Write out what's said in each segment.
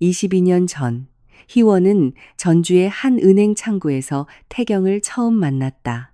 22년 전, 희원은 전주의 한 은행 창구에서 태경을 처음 만났다.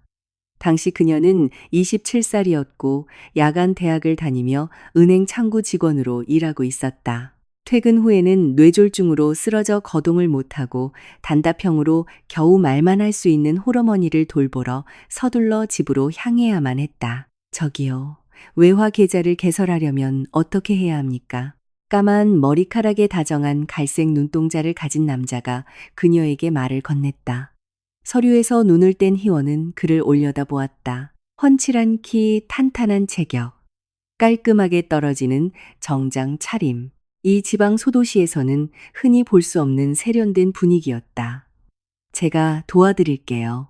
당시 그녀는 27살이었고 야간 대학을 다니며 은행 창구 직원으로 일하고 있었다. 퇴근 후에는 뇌졸중으로 쓰러져 거동을 못하고 단답형으로 겨우 말만 할 수 있는 홀어머니를 돌보러 서둘러 집으로 향해야만 했다. 저기요, 외화 계좌를 개설하려면 어떻게 해야 합니까? 까만 머리카락에 다정한 갈색 눈동자를 가진 남자가 그녀에게 말을 건넸다. 서류에서 눈을 뗀 희원은 그를 올려다보았다. 훤칠한 키, 탄탄한 체격, 깔끔하게 떨어지는 정장 차림. 이 지방 소도시에서는 흔히 볼 수 없는 세련된 분위기였다. 제가 도와드릴게요.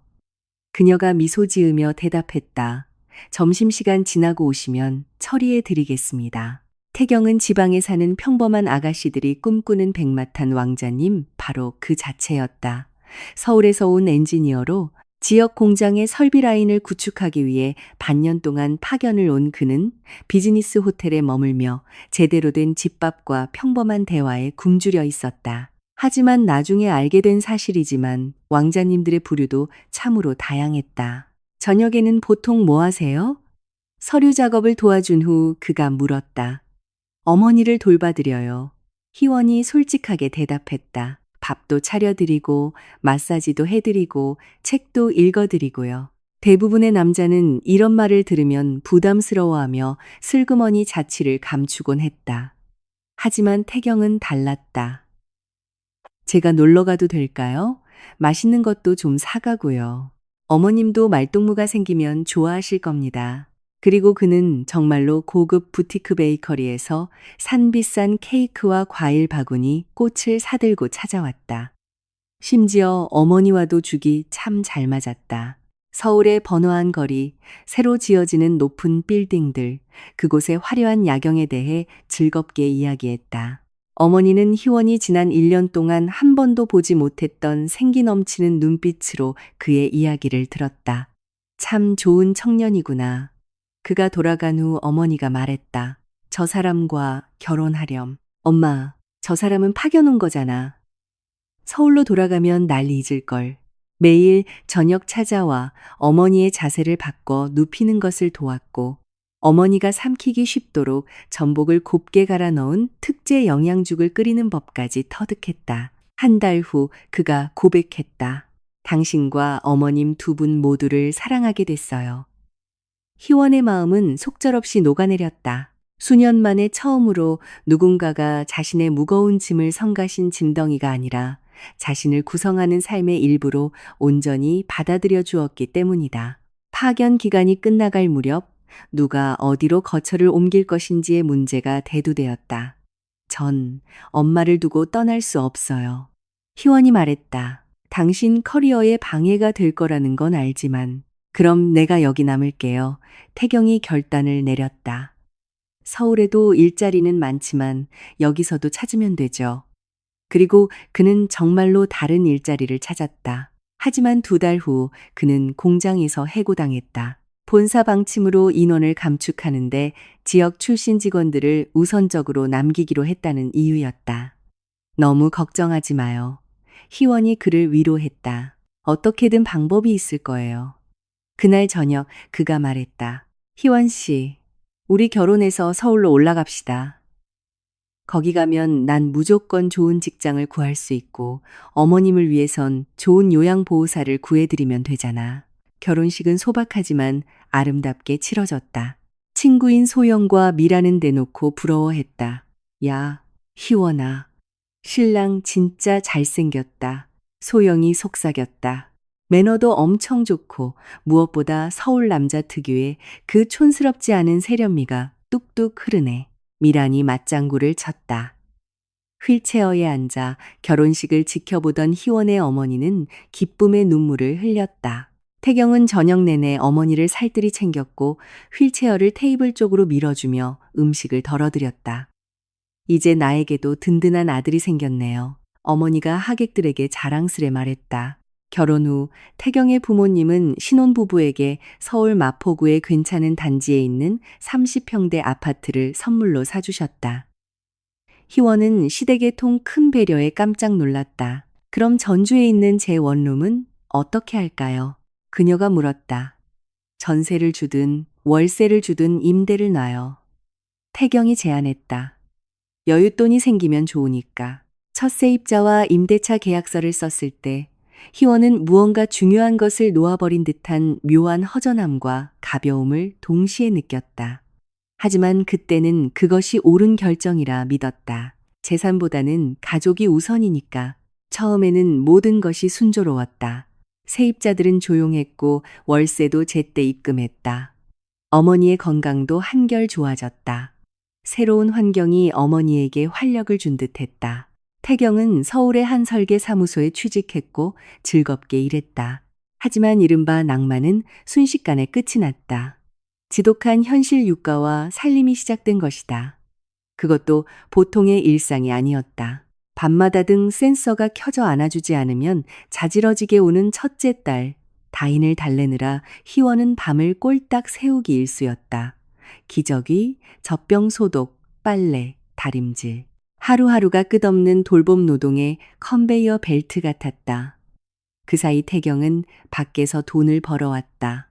그녀가 미소 지으며 대답했다. 점심시간 지나고 오시면 처리해 드리겠습니다. 태경은 지방에 사는 평범한 아가씨들이 꿈꾸는 백마탄 왕자님, 바로 그 자체였다. 서울에서 온 엔지니어로 지역 공장의 설비 라인을 구축하기 위해 반년 동안 파견을 온 그는 비즈니스 호텔에 머물며 제대로 된 집밥과 평범한 대화에 굶주려 있었다. 하지만 나중에 알게 된 사실이지만 왕자님들의 부류도 참으로 다양했다. 저녁에는 보통 뭐 하세요? 서류 작업을 도와준 후 그가 물었다. 어머니를 돌봐드려요. 희원이 솔직하게 대답했다. 밥도 차려드리고 마사지도 해드리고 책도 읽어드리고요. 대부분의 남자는 이런 말을 들으면 부담스러워하며 슬그머니 자취를 감추곤 했다. 하지만 태경은 달랐다. 제가 놀러 가도 될까요? 맛있는 것도 좀 사가고요. 어머님도 말동무가 생기면 좋아하실 겁니다. 그리고 그는 정말로 고급 부티크 베이커리에서 산비싼 케이크와 과일 바구니, 꽃을 사들고 찾아왔다. 심지어 어머니와도 죽이 참 잘 맞았다. 서울의 번화한 거리, 새로 지어지는 높은 빌딩들, 그곳의 화려한 야경에 대해 즐겁게 이야기했다. 어머니는 희원이 지난 1년 동안 한 번도 보지 못했던 생기 넘치는 눈빛으로 그의 이야기를 들었다. 참 좋은 청년이구나. 그가 돌아간 후 어머니가 말했다. 저 사람과 결혼하렴. 엄마, 저 사람은 파견 온 거잖아. 서울로 돌아가면 날 잊을걸. 매일 저녁 찾아와 어머니의 자세를 바꿔 눕히는 것을 도왔고 어머니가 삼키기 쉽도록 전복을 곱게 갈아 넣은 특제 영양죽을 끓이는 법까지 터득했다. 한 달 후 그가 고백했다. 당신과 어머님 두 분 모두를 사랑하게 됐어요. 희원의 마음은 속절없이 녹아내렸다. 수년 만에 처음으로 누군가가 자신의 무거운 짐을 성가신 짐덩이가 아니라 자신을 구성하는 삶의 일부로 온전히 받아들여 주었기 때문이다. 파견 기간이 끝나갈 무렵 누가 어디로 거처를 옮길 것인지의 문제가 대두되었다. 전 엄마를 두고 떠날 수 없어요. 희원이 말했다. 당신 커리어에 방해가 될 거라는 건 알지만 그럼 내가 여기 남을게요. 태경이 결단을 내렸다. 서울에도 일자리는 많지만 여기서도 찾으면 되죠. 그리고 그는 정말로 다른 일자리를 찾았다. 하지만 2달 후 그는 공장에서 해고당했다. 본사 방침으로 인원을 감축하는데 지역 출신 직원들을 우선적으로 남기기로 했다는 이유였다. 너무 걱정하지 마요. 희원이 그를 위로했다. 어떻게든 방법이 있을 거예요. 그날 저녁 그가 말했다. 희원 씨, 우리 결혼해서 서울로 올라갑시다. 거기 가면 난 무조건 좋은 직장을 구할 수 있고 어머님을 위해선 좋은 요양보호사를 구해드리면 되잖아. 결혼식은 소박하지만 아름답게 치러졌다. 친구인 소영과 미라는 대놓고 부러워했다. 야, 희원아. 신랑 진짜 잘생겼다. 소영이 속삭였다. 매너도 엄청 좋고 무엇보다 서울 남자 특유의 그 촌스럽지 않은 세련미가 뚝뚝 흐르네. 미란이 맞장구를 쳤다. 휠체어에 앉아 결혼식을 지켜보던 희원의 어머니는 기쁨의 눈물을 흘렸다. 태경은 저녁 내내 어머니를 살뜰히 챙겼고 휠체어를 테이블 쪽으로 밀어주며 음식을 덜어드렸다. 이제 나에게도 든든한 아들이 생겼네요. 어머니가 하객들에게 자랑스레 말했다. 결혼 후 태경의 부모님은 신혼부부에게 서울 마포구의 괜찮은 단지에 있는 30평대 아파트를 선물로 사주셨다. 희원은 시댁의 통 큰 배려에 깜짝 놀랐다. 그럼 전주에 있는 제 원룸은 어떻게 할까요? 그녀가 물었다. 전세를 주든 월세를 주든 임대를 놔요. 태경이 제안했다. 여윳돈이 생기면 좋으니까. 첫 세입자와 임대차 계약서를 썼을 때 희원은 무언가 중요한 것을 놓아버린 듯한 묘한 허전함과 가벼움을 동시에 느꼈다. 하지만 그때는 그것이 옳은 결정이라 믿었다. 재산보다는 가족이 우선이니까. 처음에는 모든 것이 순조로웠다. 세입자들은 조용했고 월세도 제때 입금했다. 어머니의 건강도 한결 좋아졌다. 새로운 환경이 어머니에게 활력을 준 듯했다. 태경은 서울의 한 설계 사무소에 취직했고 즐겁게 일했다. 하지만 이른바 낭만은 순식간에 끝이 났다. 지독한 현실 육가와 살림이 시작된 것이다. 그것도 보통의 일상이 아니었다. 밤마다 등 센서가 켜져 안아주지 않으면 자지러지게 우는 첫째 딸, 다인을 달래느라 희원은 밤을 꼴딱 세우기 일쑤였다. 기저귀, 젖병 소독, 빨래, 다림질. 하루하루가 끝없는 돌봄 노동의 컨베이어 벨트 같았다. 그 사이 태경은 밖에서 돈을 벌어왔다.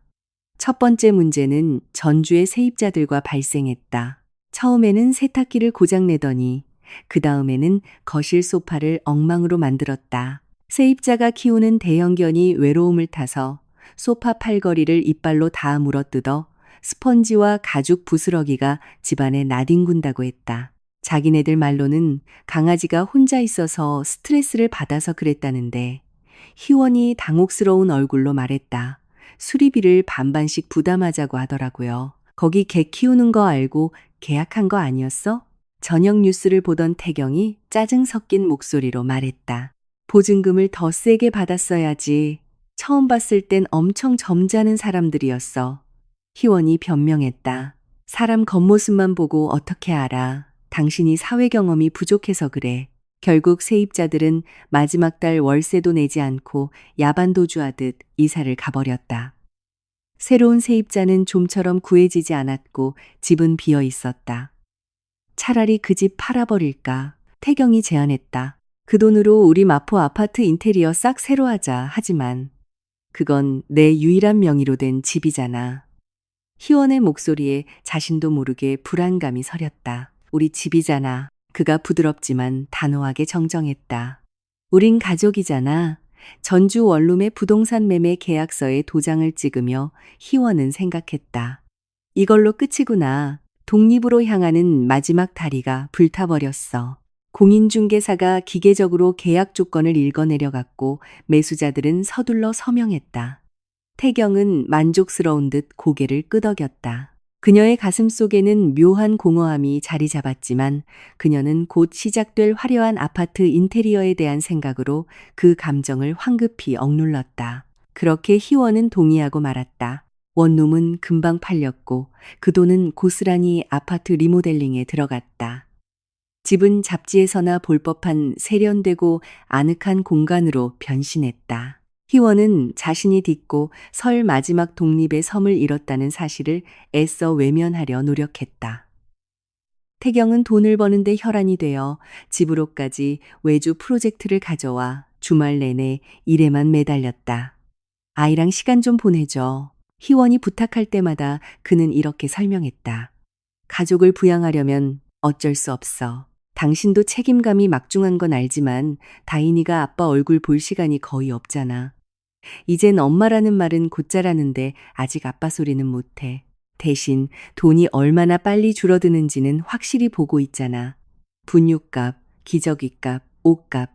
첫 번째 문제는 전주의 세입자들과 발생했다. 처음에는 세탁기를 고장내더니 그 다음에는 거실 소파를 엉망으로 만들었다. 세입자가 키우는 대형견이 외로움을 타서 소파 팔걸이를 이빨로 다 물어뜯어 스펀지와 가죽 부스러기가 집안에 나뒹군다고 했다. 자기네들 말로는 강아지가 혼자 있어서 스트레스를 받아서 그랬다는데 희원이 당혹스러운 얼굴로 말했다. 수리비를 반반씩 부담하자고 하더라고요. 거기 개 키우는 거 알고 계약한 거 아니었어? 저녁 뉴스를 보던 태경이 짜증 섞인 목소리로 말했다. 보증금을 더 세게 받았어야지. 처음 봤을 땐 엄청 점잖은 사람들이었어. 희원이 변명했다. 사람 겉모습만 보고 어떻게 알아. 당신이 사회 경험이 부족해서 그래. 결국 세입자들은 마지막 달 월세도 내지 않고 야반도주하듯 이사를 가버렸다. 새로운 세입자는 좀처럼 구해지지 않았고 집은 비어 있었다. 차라리 그 집 팔아버릴까? 태경이 제안했다. 그 돈으로 우리 마포 아파트 인테리어 싹 새로 하자. 하지만 그건 내 유일한 명의로 된 집이잖아. 희원의 목소리에 자신도 모르게 불안감이 서렸다. 우리 집이잖아. 그가 부드럽지만 단호하게 정정했다. 우린 가족이잖아. 전주 원룸의 부동산 매매 계약서에 도장을 찍으며 희원은 생각했다. 이걸로 끝이구나. 독립으로 향하는 마지막 다리가 불타버렸어. 공인중개사가 기계적으로 계약 조건을 읽어내려갔고 매수자들은 서둘러 서명했다. 태경은 만족스러운 듯 고개를 끄덕였다. 그녀의 가슴 속에는 묘한 공허함이 자리 잡았지만 그녀는 곧 시작될 화려한 아파트 인테리어에 대한 생각으로 그 감정을 황급히 억눌렀다. 그렇게 희원은 동의하고 말았다. 원룸은 금방 팔렸고 그 돈은 고스란히 아파트 리모델링에 들어갔다. 집은 잡지에서나 볼 법한 세련되고 아늑한 공간으로 변신했다. 희원은 자신이 딛고 설 마지막 독립의 섬을 잃었다는 사실을 애써 외면하려 노력했다. 태경은 돈을 버는데 혈안이 되어 집으로까지 외주 프로젝트를 가져와 주말 내내 일에만 매달렸다. 아이랑 시간 좀 보내줘. 희원이 부탁할 때마다 그는 이렇게 설명했다. 가족을 부양하려면 어쩔 수 없어. 당신도 책임감이 막중한 건 알지만 다인이가 아빠 얼굴 볼 시간이 거의 없잖아. 이젠 엄마라는 말은 곧잘하는데 아직 아빠 소리는 못해. 대신 돈이 얼마나 빨리 줄어드는지는 확실히 보고 있잖아. 분유값, 기저귀값, 옷값.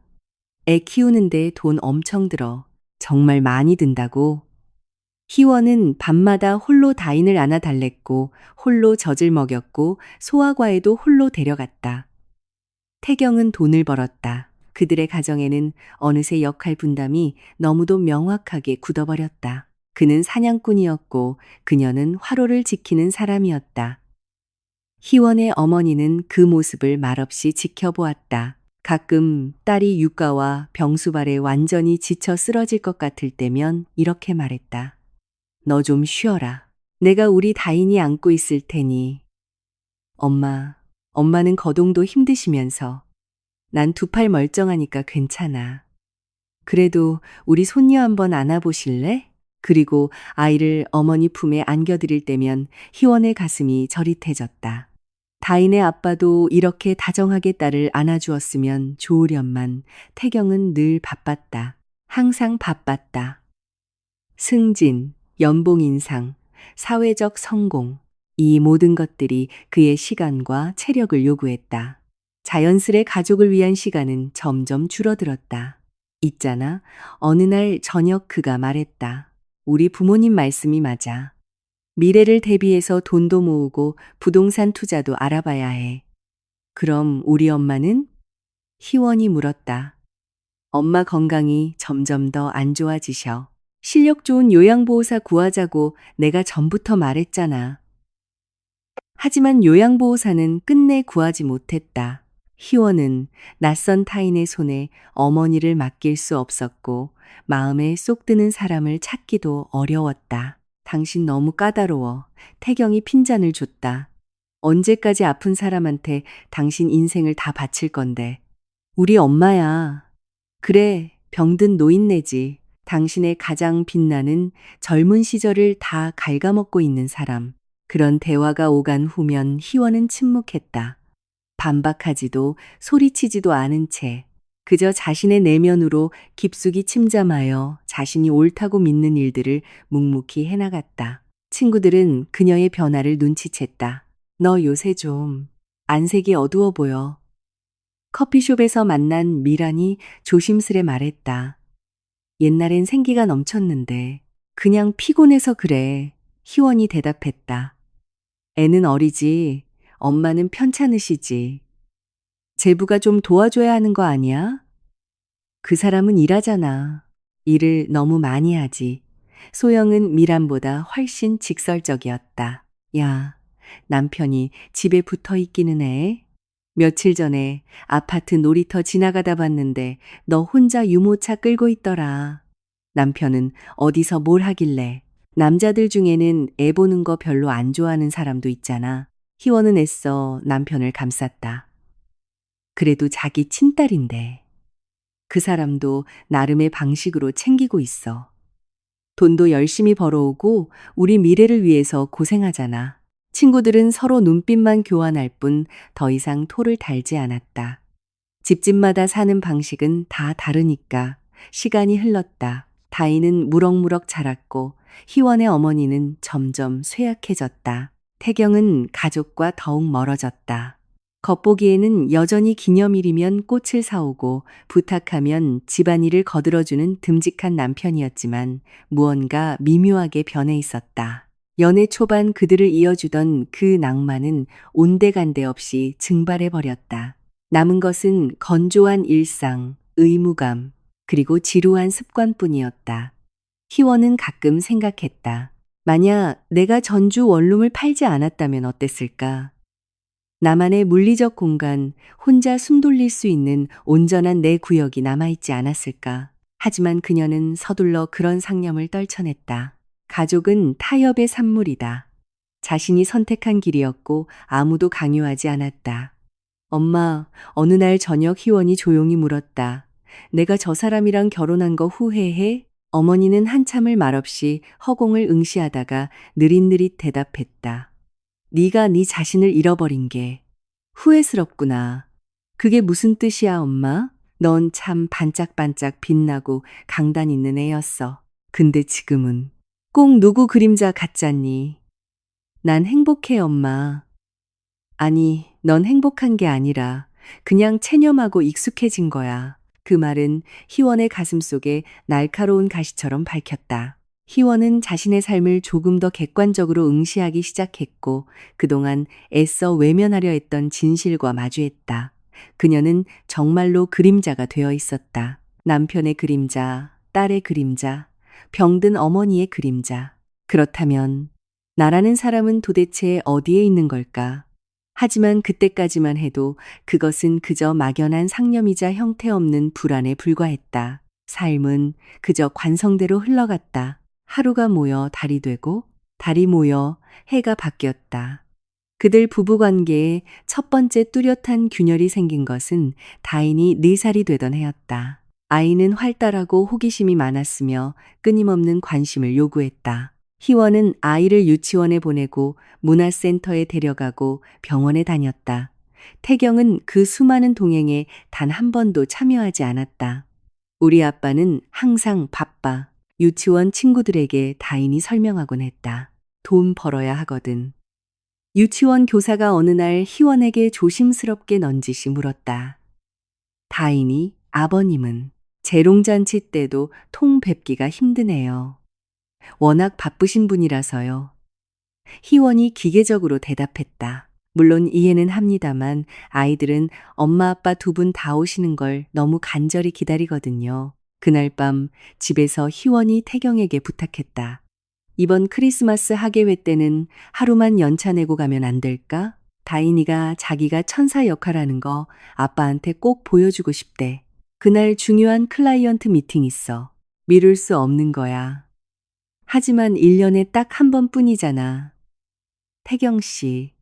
애 키우는데 돈 엄청 들어. 정말 많이 든다고. 희원은 밤마다 홀로 다인을 안아 달랬고 홀로 젖을 먹였고 소아과에도 홀로 데려갔다. 태경은 돈을 벌었다. 그들의 가정에는 어느새 역할 분담이 너무도 명확하게 굳어버렸다. 그는 사냥꾼이었고 그녀는 화로를 지키는 사람이었다. 희원의 어머니는 그 모습을 말없이 지켜보았다. 가끔 딸이 육가와 병수발에 완전히 지쳐 쓰러질 것 같을 때면 이렇게 말했다. 너 좀 쉬어라. 내가 우리 다인이 안고 있을 테니. 엄마, 엄마는 거동도 힘드시면서 난 두 팔 멀쩡하니까 괜찮아. 그래도 우리 손녀 한번 안아보실래? 그리고 아이를 어머니 품에 안겨드릴 때면 희원의 가슴이 저릿해졌다. 다인의 아빠도 이렇게 다정하게 딸을 안아주었으면 좋으련만 태경은 늘 바빴다. 항상 바빴다. 승진, 연봉 인상, 사회적 성공, 이 모든 것들이 그의 시간과 체력을 요구했다. 자연스레 가족을 위한 시간은 점점 줄어들었다. 있잖아, 어느 날 저녁 그가 말했다. 우리 부모님 말씀이 맞아. 미래를 대비해서 돈도 모으고 부동산 투자도 알아봐야 해. 그럼 우리 엄마는? 희원이 물었다. 엄마 건강이 점점 더 안 좋아지셔. 실력 좋은 요양보호사 구하자고 내가 전부터 말했잖아. 하지만 요양보호사는 끝내 구하지 못했다. 희원은 낯선 타인의 손에 어머니를 맡길 수 없었고 마음에 쏙 드는 사람을 찾기도 어려웠다. 당신 너무 까다로워. 태경이 핀잔을 줬다. 언제까지 아픈 사람한테 당신 인생을 다 바칠 건데. 우리 엄마야. 그래, 병든 노인네지. 당신의 가장 빛나는 젊은 시절을 다 갉아먹고 있는 사람. 그런 대화가 오간 후면 희원은 침묵했다. 반박하지도 소리치지도 않은 채 그저 자신의 내면으로 깊숙이 침잠하여 자신이 옳다고 믿는 일들을 묵묵히 해나갔다. 친구들은 그녀의 변화를 눈치챘다. 너 요새 좀 안색이 어두워 보여. 커피숍에서 만난 미란이 조심스레 말했다. 옛날엔 생기가 넘쳤는데 그냥 피곤해서 그래. 희원이 대답했다. 애는 어리지. 엄마는 편찮으시지. 제부가 좀 도와줘야 하는 거 아니야? 그 사람은 일하잖아. 일을 너무 많이 하지. 소영은 미란보다 훨씬 직설적이었다. 야, 남편이 집에 붙어 있기는 해. 며칠 전에 아파트 놀이터 지나가다 봤는데 너 혼자 유모차 끌고 있더라. 남편은 어디서 뭘 하길래. 남자들 중에는 애 보는 거 별로 안 좋아하는 사람도 있잖아. 희원은 애써 남편을 감쌌다. 그래도 자기 친딸인데. 그 사람도 나름의 방식으로 챙기고 있어. 돈도 열심히 벌어오고 우리 미래를 위해서 고생하잖아. 친구들은 서로 눈빛만 교환할 뿐 더 이상 토를 달지 않았다. 집집마다 사는 방식은 다 다르니까 시간이 흘렀다. 다인은 무럭무럭 자랐고 희원의 어머니는 점점 쇠약해졌다. 태경은 가족과 더욱 멀어졌다. 겉보기에는 여전히 기념일이면 꽃을 사오고 부탁하면 집안일을 거들어주는 듬직한 남편이었지만 무언가 미묘하게 변해 있었다. 연애 초반 그들을 이어주던 그 낭만은 온데간데 없이 증발해버렸다. 남은 것은 건조한 일상, 의무감, 그리고 지루한 습관뿐이었다. 희원은 가끔 생각했다. 만약 내가 전주 원룸을 팔지 않았다면 어땠을까? 나만의 물리적 공간, 혼자 숨 돌릴 수 있는 온전한 내 구역이 남아있지 않았을까? 하지만 그녀는 서둘러 그런 상념을 떨쳐냈다. 가족은 타협의 산물이다. 자신이 선택한 길이었고 아무도 강요하지 않았다. 엄마, 어느 날 저녁 희원이 조용히 물었다. 내가 저 사람이랑 결혼한 거 후회해? 어머니는 한참을 말없이 허공을 응시하다가 느릿느릿 대답했다. 네가 네 자신을 잃어버린 게 후회스럽구나. 그게 무슨 뜻이야, 엄마? 넌 참 반짝반짝 빛나고 강단 있는 애였어. 근데 지금은 꼭 누구 그림자 같잖니. 난 행복해, 엄마. 아니, 넌 행복한 게 아니라 그냥 체념하고 익숙해진 거야. 그 말은 희원의 가슴 속에 날카로운 가시처럼 밝혔다. 희원은 자신의 삶을 조금 더 객관적으로 응시하기 시작했고 그동안 애써 외면하려 했던 진실과 마주했다. 그녀는 정말로 그림자가 되어 있었다. 남편의 그림자, 딸의 그림자, 병든 어머니의 그림자. 그렇다면 나라는 사람은 도대체 어디에 있는 걸까? 하지만 그때까지만 해도 그것은 그저 막연한 상념이자 형태없는 불안에 불과했다. 삶은 그저 관성대로 흘러갔다. 하루가 모여 달이 되고 달이 모여 해가 바뀌었다. 그들 부부관계에 첫 번째 뚜렷한 균열이 생긴 것은 다인이 4살이 되던 해였다. 아이는 활달하고 호기심이 많았으며 끊임없는 관심을 요구했다. 희원은 아이를 유치원에 보내고 문화센터에 데려가고 병원에 다녔다. 태경은 그 수많은 동행에 단 한 번도 참여하지 않았다. 우리 아빠는 항상 바빠. 유치원 친구들에게 다인이 설명하곤 했다. 돈 벌어야 하거든. 유치원 교사가 어느 날 희원에게 조심스럽게 넌지시 물었다. 다인이 아버님은 재롱잔치 때도 통 뵙기가 힘드네요. 워낙 바쁘신 분이라서요. 희원이 기계적으로 대답했다. 물론 이해는 합니다만 아이들은 엄마 아빠 두 분 다 오시는 걸 너무 간절히 기다리거든요. 그날 밤 집에서 희원이 태경에게 부탁했다. 이번 크리스마스 학예회 때는 하루만 연차 내고 가면 안 될까? 다인이가 자기가 천사 역할하는 거 아빠한테 꼭 보여주고 싶대. 그날 중요한 클라이언트 미팅 있어. 미룰 수 없는 거야. 하지만 1년에 딱 한 번뿐이잖아. 태경 씨,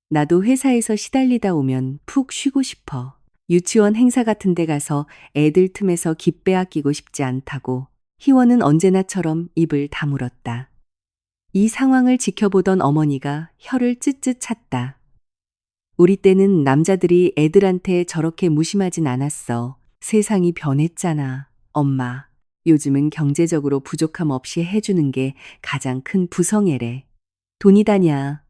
나도 회사에서 시달리다 오면 푹 쉬고 싶어. 유치원 행사 같은 데 가서 애들 틈에서 기 빼앗기고 싶지 않다고. 희원은 언제나처럼 입을 다물었다. 이 상황을 지켜보던 어머니가 혀를 쯧쯧 찼다. 우리 때는 남자들이 애들한테 저렇게 무심하진 않았어. 세상이 변했잖아, 엄마. 요즘은 경제적으로 부족함 없이 해주는 게 가장 큰 부성애래. 돈이다냐.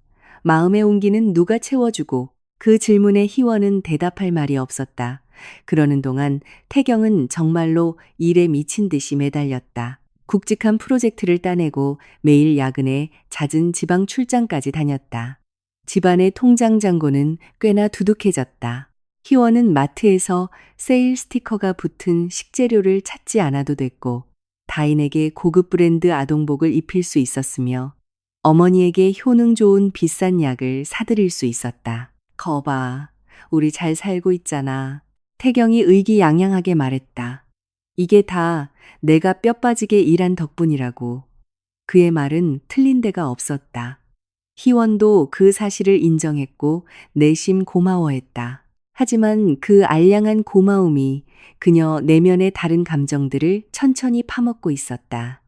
마음의 온기는 누가 채워주고. 그 질문에 희원은 대답할 말이 없었다. 그러는 동안 태경은 정말로 일에 미친 듯이 매달렸다. 굵직한 프로젝트를 따내고 매일 야근에 잦은 지방 출장까지 다녔다. 집안의 통장 잔고는 꽤나 두둑해졌다. 희원은 마트에서 세일 스티커가 붙은 식재료를 찾지 않아도 됐고 다인에게 고급 브랜드 아동복을 입힐 수 있었으며 어머니에게 효능 좋은 비싼 약을 사드릴 수 있었다. 거봐, 우리 잘 살고 있잖아. 태경이 의기양양하게 말했다. 이게 다 내가 뼈 빠지게 일한 덕분이라고. 그의 말은 틀린 데가 없었다. 희원도 그 사실을 인정했고 내심 고마워했다. 하지만 그 알량한 고마움이 그녀 내면의 다른 감정들을 천천히 파먹고 있었다.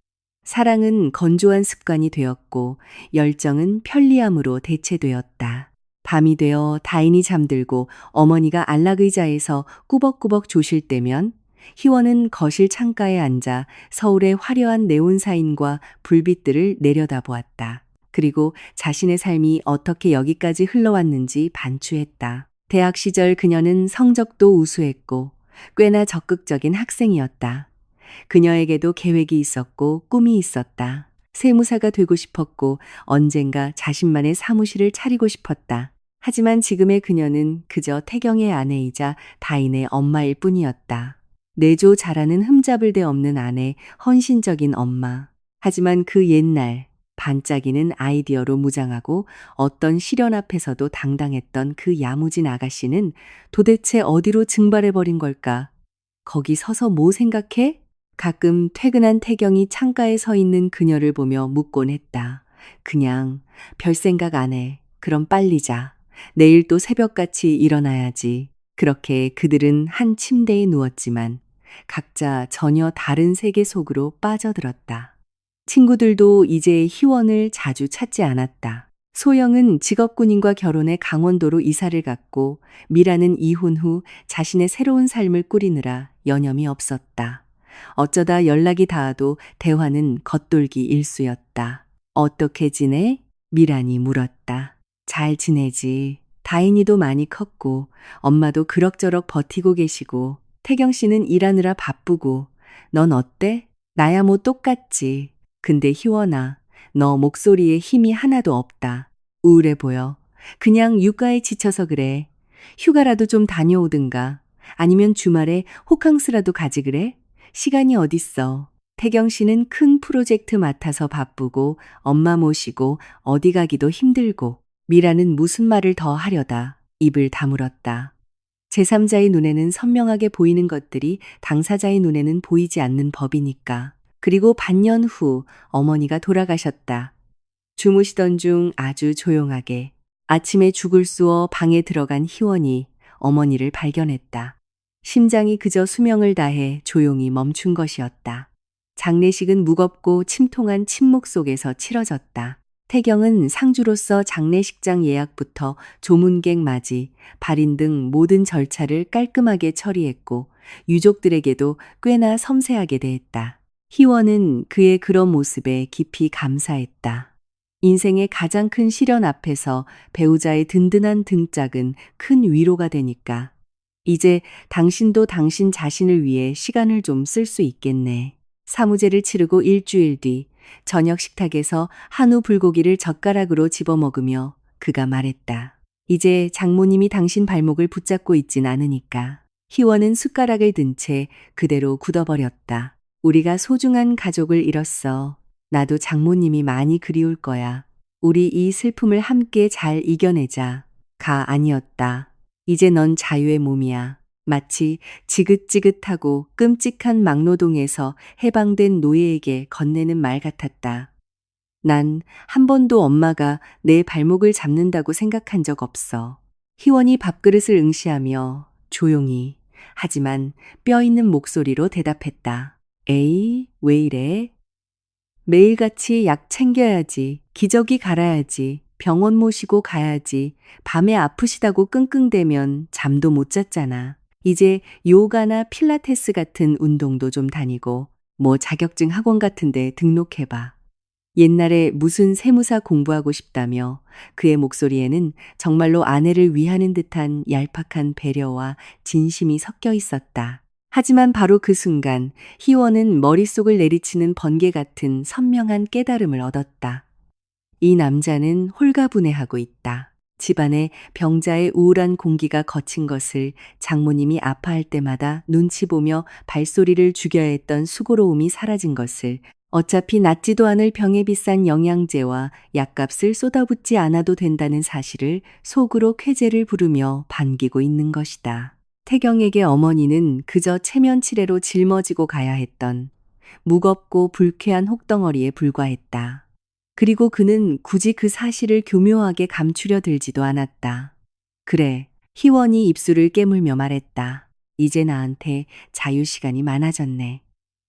사랑은 건조한 습관이 되었고 열정은 편리함으로 대체되었다. 밤이 되어 다인이 잠들고 어머니가 안락의자에서 꾸벅꾸벅 조실 때면 희원은 거실 창가에 앉아 서울의 화려한 네온사인과 불빛들을 내려다보았다. 그리고 자신의 삶이 어떻게 여기까지 흘러왔는지 반추했다. 대학 시절 그녀는 성적도 우수했고 꽤나 적극적인 학생이었다. 그녀에게도 계획이 있었고 꿈이 있었다. 세무사가 되고 싶었고 언젠가 자신만의 사무실을 차리고 싶었다. 하지만 지금의 그녀는 그저 태경의 아내이자 다인의 엄마일 뿐이었다. 내조 잘하는 흠잡을 데 없는 아내, 헌신적인 엄마. 하지만 그 옛날 반짝이는 아이디어로 무장하고 어떤 시련 앞에서도 당당했던 그 야무진 아가씨는 도대체 어디로 증발해버린 걸까? 거기 서서 뭐 생각해? 가끔 퇴근한 태경이 창가에 서 있는 그녀를 보며 묻곤 했다. 그냥 별 생각 안 해. 그럼 빨리 자. 내일 또 새벽같이 일어나야지. 그렇게 그들은 한 침대에 누웠지만 각자 전혀 다른 세계 속으로 빠져들었다. 친구들도 이제 희원을 자주 찾지 않았다. 소영은 직업군인과 결혼해 강원도로 이사를 갔고 미라는 이혼 후 자신의 새로운 삶을 꾸리느라 여념이 없었다. 어쩌다 연락이 닿아도 대화는 겉돌기 일쑤였다. 어떻게 지내? 미란이 물었다. 잘 지내지. 다인이도 많이 컸고 엄마도 그럭저럭 버티고 계시고 태경 씨는 일하느라 바쁘고 넌 어때? 나야 뭐 똑같지. 근데 희원아, 너 목소리에 힘이 하나도 없다. 우울해 보여. 그냥 육아에 지쳐서 그래. 휴가라도 좀 다녀오든가. 아니면 주말에 호캉스라도 가지 그래? 시간이 어딨어. 태경 씨는 큰 프로젝트 맡아서 바쁘고 엄마 모시고 어디 가기도 힘들고 미라는 무슨 말을 더 하려다 입을 다물었다. 제3자의 눈에는 선명하게 보이는 것들이 당사자의 눈에는 보이지 않는 법이니까. 그리고 반년 후 어머니가 돌아가셨다. 주무시던 중 아주 조용하게 아침에 죽을 쑤어 방에 들어간 희원이 어머니를 발견했다. 심장이 그저 수명을 다해 조용히 멈춘 것이었다. 장례식은 무겁고 침통한 침묵 속에서 치러졌다. 태경은 상주로서 장례식장 예약부터 조문객 맞이, 발인 등 모든 절차를 깔끔하게 처리했고 유족들에게도 꽤나 섬세하게 대했다. 희원은 그의 그런 모습에 깊이 감사했다. 인생의 가장 큰 시련 앞에서 배우자의 든든한 등짝은 큰 위로가 되니까 이제 당신도 당신 자신을 위해 시간을 좀 쓸 수 있겠네. 사무제를 치르고 일주일 뒤 저녁 식탁에서 한우 불고기를 젓가락으로 집어 먹으며 그가 말했다. 이제 장모님이 당신 발목을 붙잡고 있진 않으니까. 희원은 숟가락을 든 채 그대로 굳어버렸다. 우리가 소중한 가족을 잃었어. 나도 장모님이 많이 그리울 거야. 우리 이 슬픔을 함께 잘 이겨내자. 가 아니었다. 이제 넌 자유의 몸이야. 마치 지긋지긋하고 끔찍한 막노동에서 해방된 노예에게 건네는 말 같았다. 난 한 번도 엄마가 내 발목을 잡는다고 생각한 적 없어. 희원이 밥그릇을 응시하며 조용히 하지만 뼈 있는 목소리로 대답했다. 에이, 왜 이래? 매일같이 약 챙겨야지, 기저귀 갈아야지, 병원 모시고 가야지, 밤에 아프시다고 끙끙대면 잠도 못 잤잖아. 이제 요가나 필라테스 같은 운동도 좀 다니고, 뭐 자격증 학원 같은데 등록해봐. 옛날에 무슨 세무사 공부하고 싶다며 그의 목소리에는 정말로 아내를 위하는 듯한 얄팍한 배려와 진심이 섞여 있었다. 하지만 바로 그 순간 희원은 머릿속을 내리치는 번개 같은 선명한 깨달음을 얻었다. 이 남자는 홀가분해하고 있다. 집안에 병자의 우울한 공기가 거친 것을 장모님이 아파할 때마다 눈치 보며 발소리를 죽여야 했던 수고로움이 사라진 것을 어차피 낫지도 않을 병에 비싼 영양제와 약값을 쏟아붓지 않아도 된다는 사실을 속으로 쾌재를 부르며 반기고 있는 것이다. 태경에게 어머니는 그저 체면치레로 짊어지고 가야 했던 무겁고 불쾌한 혹덩어리에 불과했다. 그리고 그는 굳이 그 사실을 교묘하게 감추려 들지도 않았다. 그래, 희원이 입술을 깨물며 말했다. 이제 나한테 자유시간이 많아졌네.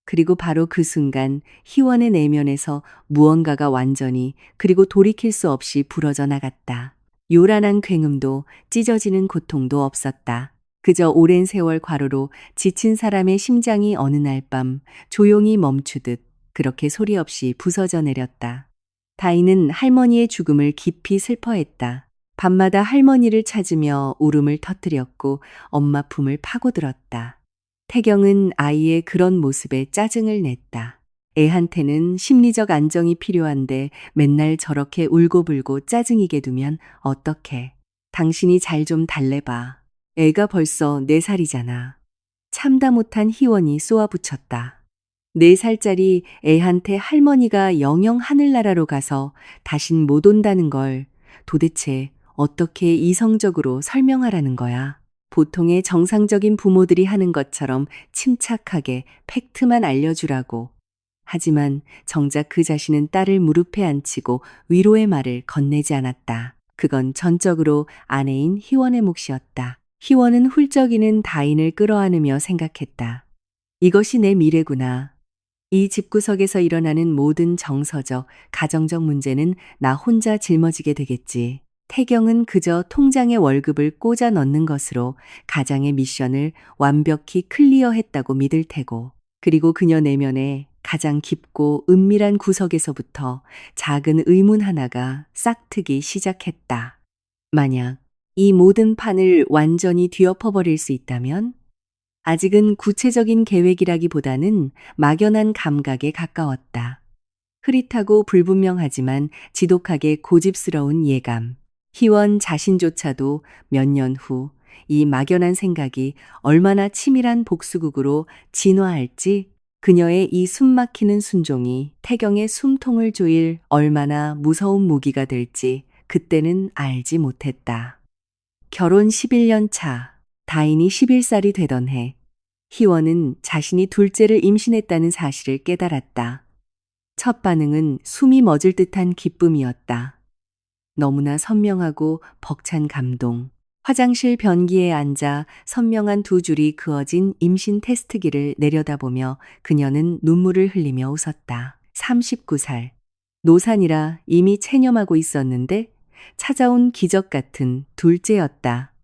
그리고 바로 그 순간 희원의 내면에서 무언가가 완전히 그리고 돌이킬 수 없이 부러져 나갔다. 요란한 굉음도 찢어지는 고통도 없었다. 그저 오랜 세월 과로로 지친 사람의 심장이 어느 날 밤 조용히 멈추듯 그렇게 소리 없이 부서져 내렸다. 다인은 할머니의 죽음을 깊이 슬퍼했다. 밤마다 할머니를 찾으며 울음을 터뜨렸고 엄마 품을 파고들었다. 태경은 아이의 그런 모습에 짜증을 냈다. 애한테는 심리적 안정이 필요한데 맨날 저렇게 울고불고 짜증이게 두면 어떡해. 당신이 잘 좀 달래봐. 애가 벌써 4살이잖아. 참다 못한 희원이 쏘아붙였다. 4살짜리 애한테 할머니가 영영 하늘나라로 가서 다신 못 온다는 걸 도대체 어떻게 이성적으로 설명하라는 거야. 보통의 정상적인 부모들이 하는 것처럼 침착하게 팩트만 알려주라고. 하지만 정작 그 자신은 딸을 무릎에 앉히고 위로의 말을 건네지 않았다. 그건 전적으로 아내인 희원의 몫이었다. 희원은 훌쩍이는 다인을 끌어안으며 생각했다. 이것이 내 미래구나. 이 집구석에서 일어나는 모든 정서적, 가정적 문제는 나 혼자 짊어지게 되겠지. 태경은 그저 통장에 월급을 꽂아 넣는 것으로 가장의 미션을 완벽히 클리어했다고 믿을 테고, 그리고 그녀 내면에 가장 깊고 은밀한 구석에서부터 작은 의문 하나가 싹트기 시작했다. 만약 이 모든 판을 완전히 뒤엎어버릴 수 있다면? 아직은 구체적인 계획이라기보다는 막연한 감각에 가까웠다. 흐릿하고 불분명하지만 지독하게 고집스러운 예감. 희원 자신조차도 몇 년 후 이 막연한 생각이 얼마나 치밀한 복수극으로 진화할지, 그녀의 이 숨막히는 순종이 태경의 숨통을 조일 얼마나 무서운 무기가 될지 그때는 알지 못했다. 결혼 11년 차, 다인이 11살이 되던 해, 희원은 자신이 둘째를 임신했다는 사실을 깨달았다. 첫 반응은 숨이 멎을 듯한 기쁨이었다. 너무나 선명하고 벅찬 감동. 화장실 변기에 앉아 선명한 두 줄이 그어진 임신 테스트기를 내려다보며 그녀는 눈물을 흘리며 웃었다. 39살. 노산이라 이미 체념하고 있었는데 찾아온 기적 같은 둘째였다.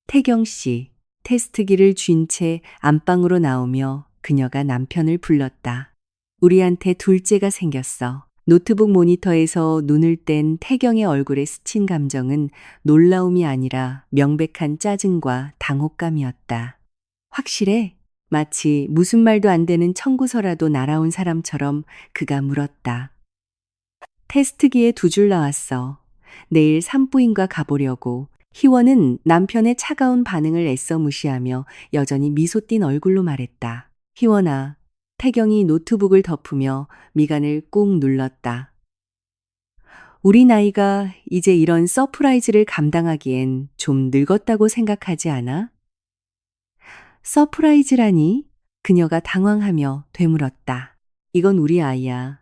태경 씨, 테스트기를 쥔 채 안방으로 나오며 그녀가 남편을 불렀다. 우리한테 둘째가 생겼어. 노트북 모니터에서 눈을 뗀 태경의 얼굴에 스친 감정은 놀라움이 아니라 명백한 짜증과 당혹감이었다. 확실해? 마치 무슨 말도 안 되는 청구서라도 날아온 사람처럼 그가 물었다. 테스트기에 두 줄 나왔어. 내일 산부인과 가보려고. 희원은 남편의 차가운 반응을 애써 무시하며 여전히 미소 띈 얼굴로 말했다. 희원아, 태경이 노트북을 덮으며 미간을 꾹 눌렀다. 우리 나이가 이제 이런 서프라이즈를 감당하기엔 좀 늙었다고 생각하지 않아? 서프라이즈라니? 그녀가 당황하며 되물었다. 이건 우리 아이야.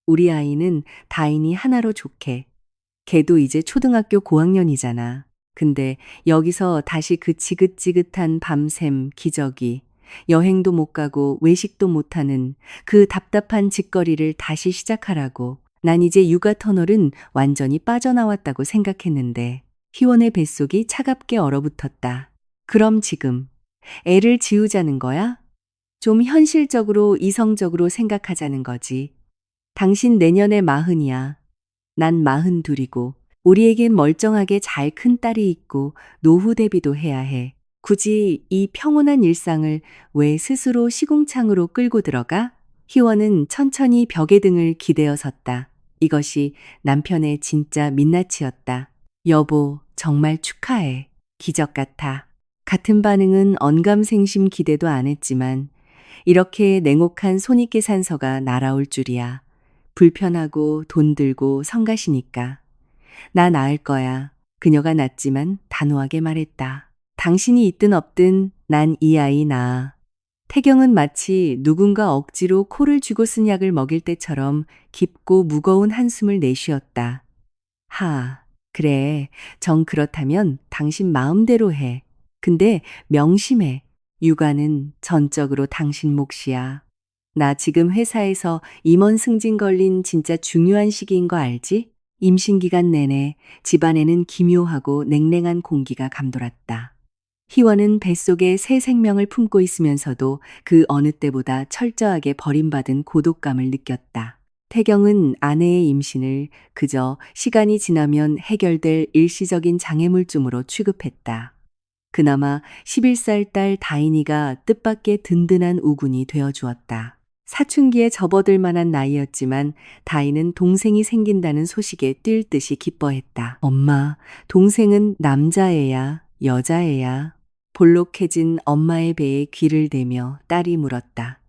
우리 아이는 다인이 하나로 좋게. 걔도 이제 초등학교 고학년이잖아. 근데 여기서 다시 그 지긋지긋한 밤샘 기저귀, 여행도 못 가고 외식도 못 하는 그 답답한 짓거리를 다시 시작하라고. 난 이제 육아 터널은 완전히 빠져나왔다고 생각했는데 희원의 뱃속이 차갑게 얼어붙었다. 그럼 지금 애를 지우자는 거야? 좀 현실적으로 이성적으로 생각하자는 거지. 당신 내년에 40이야. 난 42이고 우리에겐 멀쩡하게 잘 큰 딸이 있고 노후 대비도 해야 해. 굳이 이 평온한 일상을 왜 스스로 시궁창으로 끌고 들어가? 희원은 천천히 벽에 등을 기대어 섰다. 이것이 남편의 진짜 민낯이었다. 여보, 정말 축하해. 기적 같아. 같은 반응은 언감생심 기대도 안 했지만 이렇게 냉혹한 손익계산서가 날아올 줄이야. 불편하고 돈 들고 성가시니까. 나 낳을 거야. 그녀가 낳지만 단호하게 말했다. 당신이 있든 없든 난 이 아이 낳아. 태경은 마치 누군가 억지로 코를 쥐고 쓴 약을 먹일 때처럼 깊고 무거운 한숨을 내쉬었다. 그래. 정 그렇다면 당신 마음대로 해. 근데 명심해. 육아는 전적으로 당신 몫이야. 나 지금 회사에서 임원 승진 걸린 진짜 중요한 시기인 거 알지? 임신 기간 내내 집안에는 기묘하고 냉랭한 공기가 감돌았다. 희원은 뱃속에 새 생명을 품고 있으면서도 그 어느 때보다 철저하게 버림받은 고독감을 느꼈다. 태경은 아내의 임신을 그저 시간이 지나면 해결될 일시적인 장애물쯤으로 취급했다. 그나마 11살 딸 다인이가 뜻밖의 든든한 우군이 되어주었다. 사춘기에 접어들 만한 나이였지만 다인은 동생이 생긴다는 소식에 뛸 듯이 기뻐했다. 엄마, 동생은 남자애야, 여자애야. 볼록해진 엄마의 배에 귀를 대며 딸이 물었다.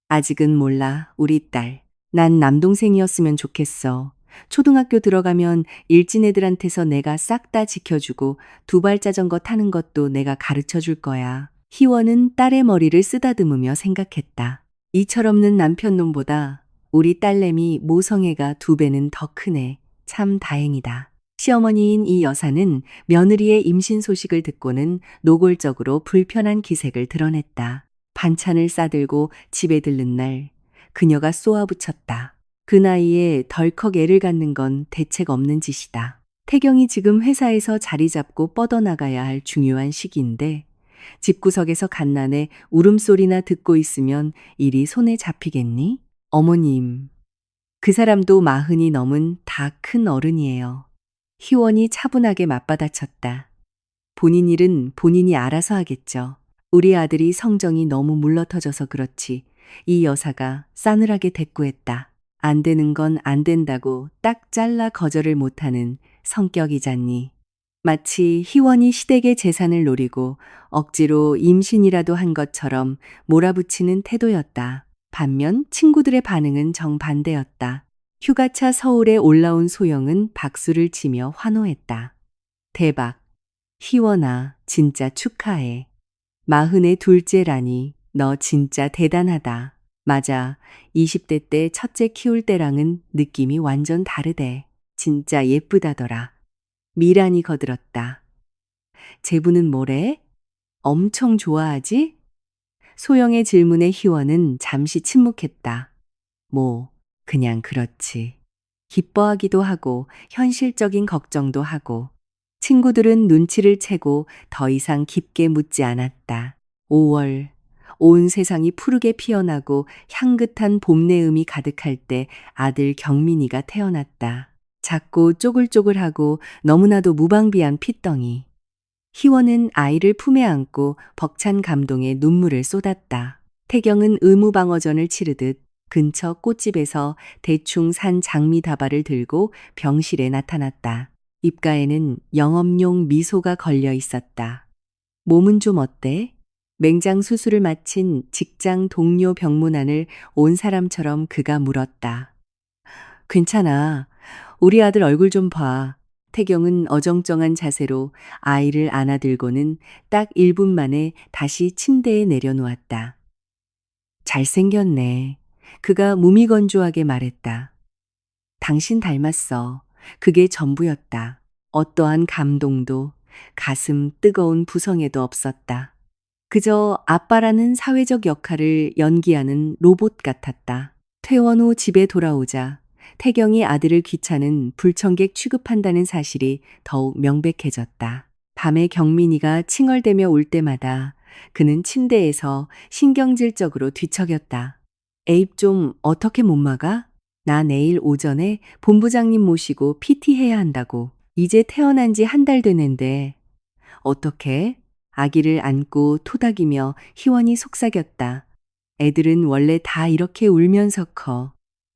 아직은 몰라, 우리 딸. 난 남동생이었으면 좋겠어. 초등학교 들어가면 일진 애들한테서 내가 싹 다 지켜주고 두발 자전거 타는 것도 내가 가르쳐 줄 거야. 희원은 딸의 머리를 쓰다듬으며 생각했다. 이 철없는 남편놈보다 우리 딸내미 모성애가 2배는 더 크네. 참 다행이다. 시어머니인 이 여사는 며느리의 임신 소식을 듣고는 노골적으로 불편한 기색을 드러냈다. 반찬을 싸들고 집에 들른 날 그녀가 쏘아붙였다. 그 나이에 덜컥 애를 갖는 건 대책 없는 짓이다. 태경이 지금 회사에서 자리 잡고 뻗어나가야 할 중요한 시기인데 집구석에서 갓난에 울음소리나 듣고 있으면 일이 손에 잡히겠니? 어머님, 그 사람도 40이 넘은 다 큰 어른이에요. 희원이 차분하게 맞받아쳤다. 본인 일은 본인이 알아서 하겠죠. 우리 아들이 성정이 너무 물러터져서 그렇지. 이 여사가 싸늘하게 대꾸했다. 안 되는 건 안 된다고 딱 잘라 거절을 못하는 성격이잖니. 마치 희원이 시댁의 재산을 노리고 억지로 임신이라도 한 것처럼 몰아붙이는 태도였다. 반면 친구들의 반응은 정반대였다. 휴가차 서울에 올라온 소영은 박수를 치며 환호했다. 대박. 희원아, 진짜 축하해. 40의 둘째라니, 너 진짜 대단하다. 맞아. 20대 때 첫째 키울 때랑은 느낌이 완전 다르대. 진짜 예쁘다더라. 미란이 거들었다. 제부는 뭐래? 엄청 좋아하지? 소영의 질문에 희원은 잠시 침묵했다. 뭐, 그냥 그렇지. 기뻐하기도 하고 현실적인 걱정도 하고 친구들은 눈치를 채고 더 이상 깊게 묻지 않았다. 5월, 온 세상이 푸르게 피어나고 향긋한 봄내음이 가득할 때 아들 경민이가 태어났다. 작고 쪼글쪼글하고 너무나도 무방비한 핏덩이. 희원은 아이를 품에 안고 벅찬 감동에 눈물을 쏟았다. 태경은 의무방어전을 치르듯 근처 꽃집에서 대충 산 장미 다발을 들고 병실에 나타났다. 입가에는 영업용 미소가 걸려 있었다. 몸은 좀 어때? 맹장 수술을 마친 직장 동료 병문안을 온 사람처럼 그가 물었다. 괜찮아. 우리 아들 얼굴 좀 봐. 태경은 어정쩡한 자세로 아이를 안아들고는 딱 1분 만에 다시 침대에 내려놓았다. 잘생겼네. 그가 무미건조하게 말했다. 당신 닮았어. 그게 전부였다. 어떠한 감동도 가슴 뜨거운 부성에도 없었다. 그저 아빠라는 사회적 역할을 연기하는 로봇 같았다. 퇴원 후 집에 돌아오자 태경이 아들을 귀찮은 불청객 취급한다는 사실이 더욱 명백해졌다. 밤에 경민이가 칭얼대며 울 때마다 그는 침대에서 신경질적으로 뒤척였다. 에입 좀 어떻게 못 막아? 나 내일 오전에 본부장님 모시고 PT 해야 한다고. 이제 태어난 지 한 달 되는데 어떻게? 아기를 안고 토닥이며 희원이 속삭였다. 애들은 원래 다 이렇게 울면서 커.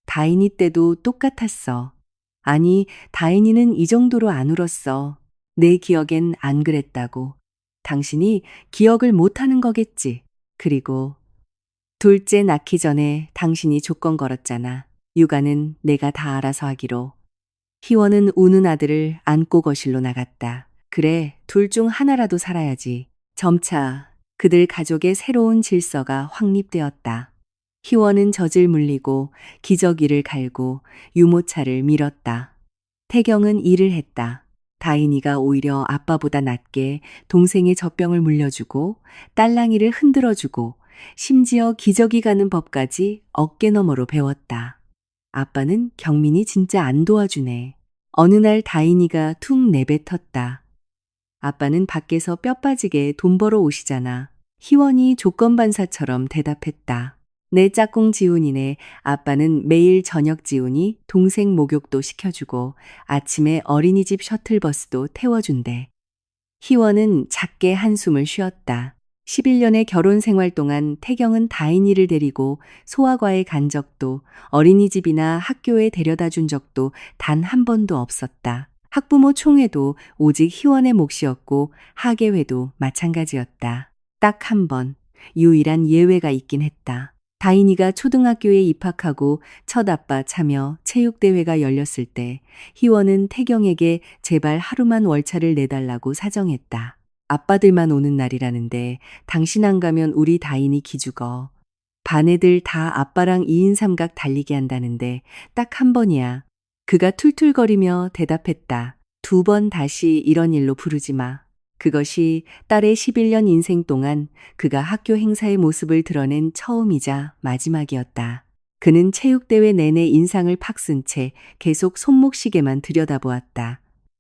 다인이 때도 똑같았어. 아니, 다인이는 이 정도로 안 울었어. 내 기억엔 안 그랬다고. 당신이 기억을 못하는 거겠지. 그리고 둘째 낳기 전에 당신이 조건 걸었잖아. 육아는 내가 다 알아서 하기로. 희원은 우는 아들을 안고 거실로 나갔다. 그래, 둘 중 하나라도 살아야지. 점차 그들 가족의 새로운 질서가 확립되었다. 희원은 젖을 물리고 기저귀를 갈고 유모차를 밀었다. 태경은 일을 했다. 다인이가 오히려 아빠보다 낫게 동생의 젖병을 물려주고 딸랑이를 흔들어주고 심지어 기저귀 가는 법까지 어깨너머로 배웠다. 아빠는 경민이 진짜 안 도와주네. 어느 날 다인이가 툭 내뱉었다. 아빠는 밖에서 뼈 빠지게 돈 벌어 오시잖아. 희원이 조건반사처럼 대답했다. 내 짝꿍 지훈이네. 아빠는 매일 저녁 지훈이 동생 목욕도 시켜주고 아침에 어린이집 셔틀버스도 태워준대. 희원은 작게 한숨을 쉬었다. 11년의 결혼 생활 동안 태경은 다인이를 데리고 소아과에 간 적도 어린이집이나 학교에 데려다 준 적도 단 한 번도 없었다. 학부모 총회도 오직 희원의 몫이었고 학예회도 마찬가지였다. 딱 한 번, 유일한 예외가 있긴 했다. 다인이가 초등학교에 입학하고 첫 아빠 참여 체육대회가 열렸을 때 희원은 태경에게 제발 하루만 월차를 내달라고 사정했다. 아빠들만 오는 날이라는데 당신 안 가면 우리 다인이 기죽어. 반 애들 다 아빠랑 2인 삼각 달리기 한다는데 딱 한 번이야. 그가 툴툴거리며 대답했다. 2번 다시 이런 일로 부르지 마. 그것이 딸의 11년 인생 동안 그가 학교 행사의 모습을 드러낸 처음이자 마지막이었다. 그는 체육대회 내내 인상을 팍 쓴 채 계속 손목시계만 들여다보았다.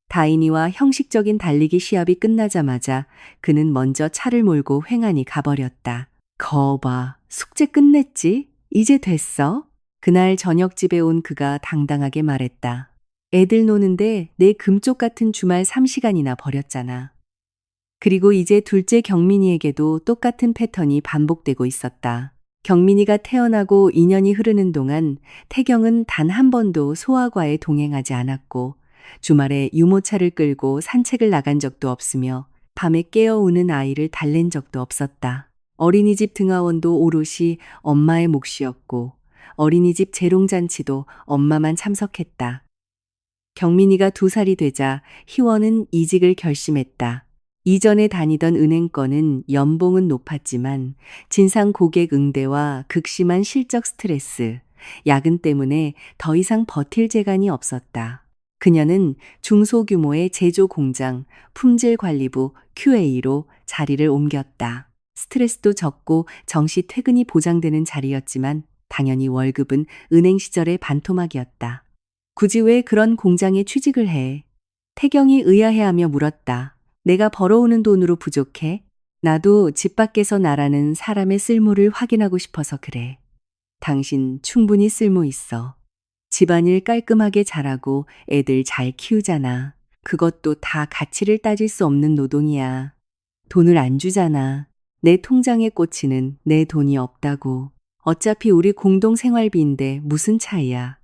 다인이와 형식적인 달리기 시합이 끝나자마자 그는 먼저 차를 몰고 횡하니 가버렸다. 거봐, 숙제 끝냈지? 이제 됐어? 그날 저녁집에 온 그가 당당하게 말했다. 애들 노는데 내 금쪽 같은 주말 3시간이나 버렸잖아. 그리고 이제 둘째 경민이에게도 똑같은 패턴이 반복되고 있었다. 경민이가 태어나고 2년이 흐르는 동안 태경은 단 한 번도 소아과에 동행하지 않았고 주말에 유모차를 끌고 산책을 나간 적도 없으며 밤에 깨어 우는 아이를 달랜 적도 없었다. 어린이집 등하원도 오롯이 엄마의 몫이었고 어린이집 재롱잔치도 엄마만 참석했다. 경민이가 2살이 되자 희원은 이직을 결심했다. 이전에 다니던 은행권은 연봉은 높았지만 진상 고객 응대와 극심한 실적 스트레스, 야근 때문에 더 이상 버틸 재간이 없었다. 그녀는 중소규모의 제조 공장, 품질 관리부 QA로 자리를 옮겼다. 스트레스도 적고 정시 퇴근이 보장되는 자리였지만 당연히 월급은 은행 시절의 반토막이었다. 굳이 왜 그런 공장에 취직을 해? 태경이 의아해하며 물었다. 내가 벌어오는 돈으로 부족해? 나도 집 밖에서 나라는 사람의 쓸모를 확인하고 싶어서 그래. 당신 충분히 쓸모 있어. 집안일 깔끔하게 잘하고 애들 잘 키우잖아. 그것도 다 가치를 따질 수 없는 노동이야. 돈을 안 주잖아. 내 통장에 꽂히는 내 돈이 없다고. 어차피 우리 공동 생활비인데 무슨 차이야.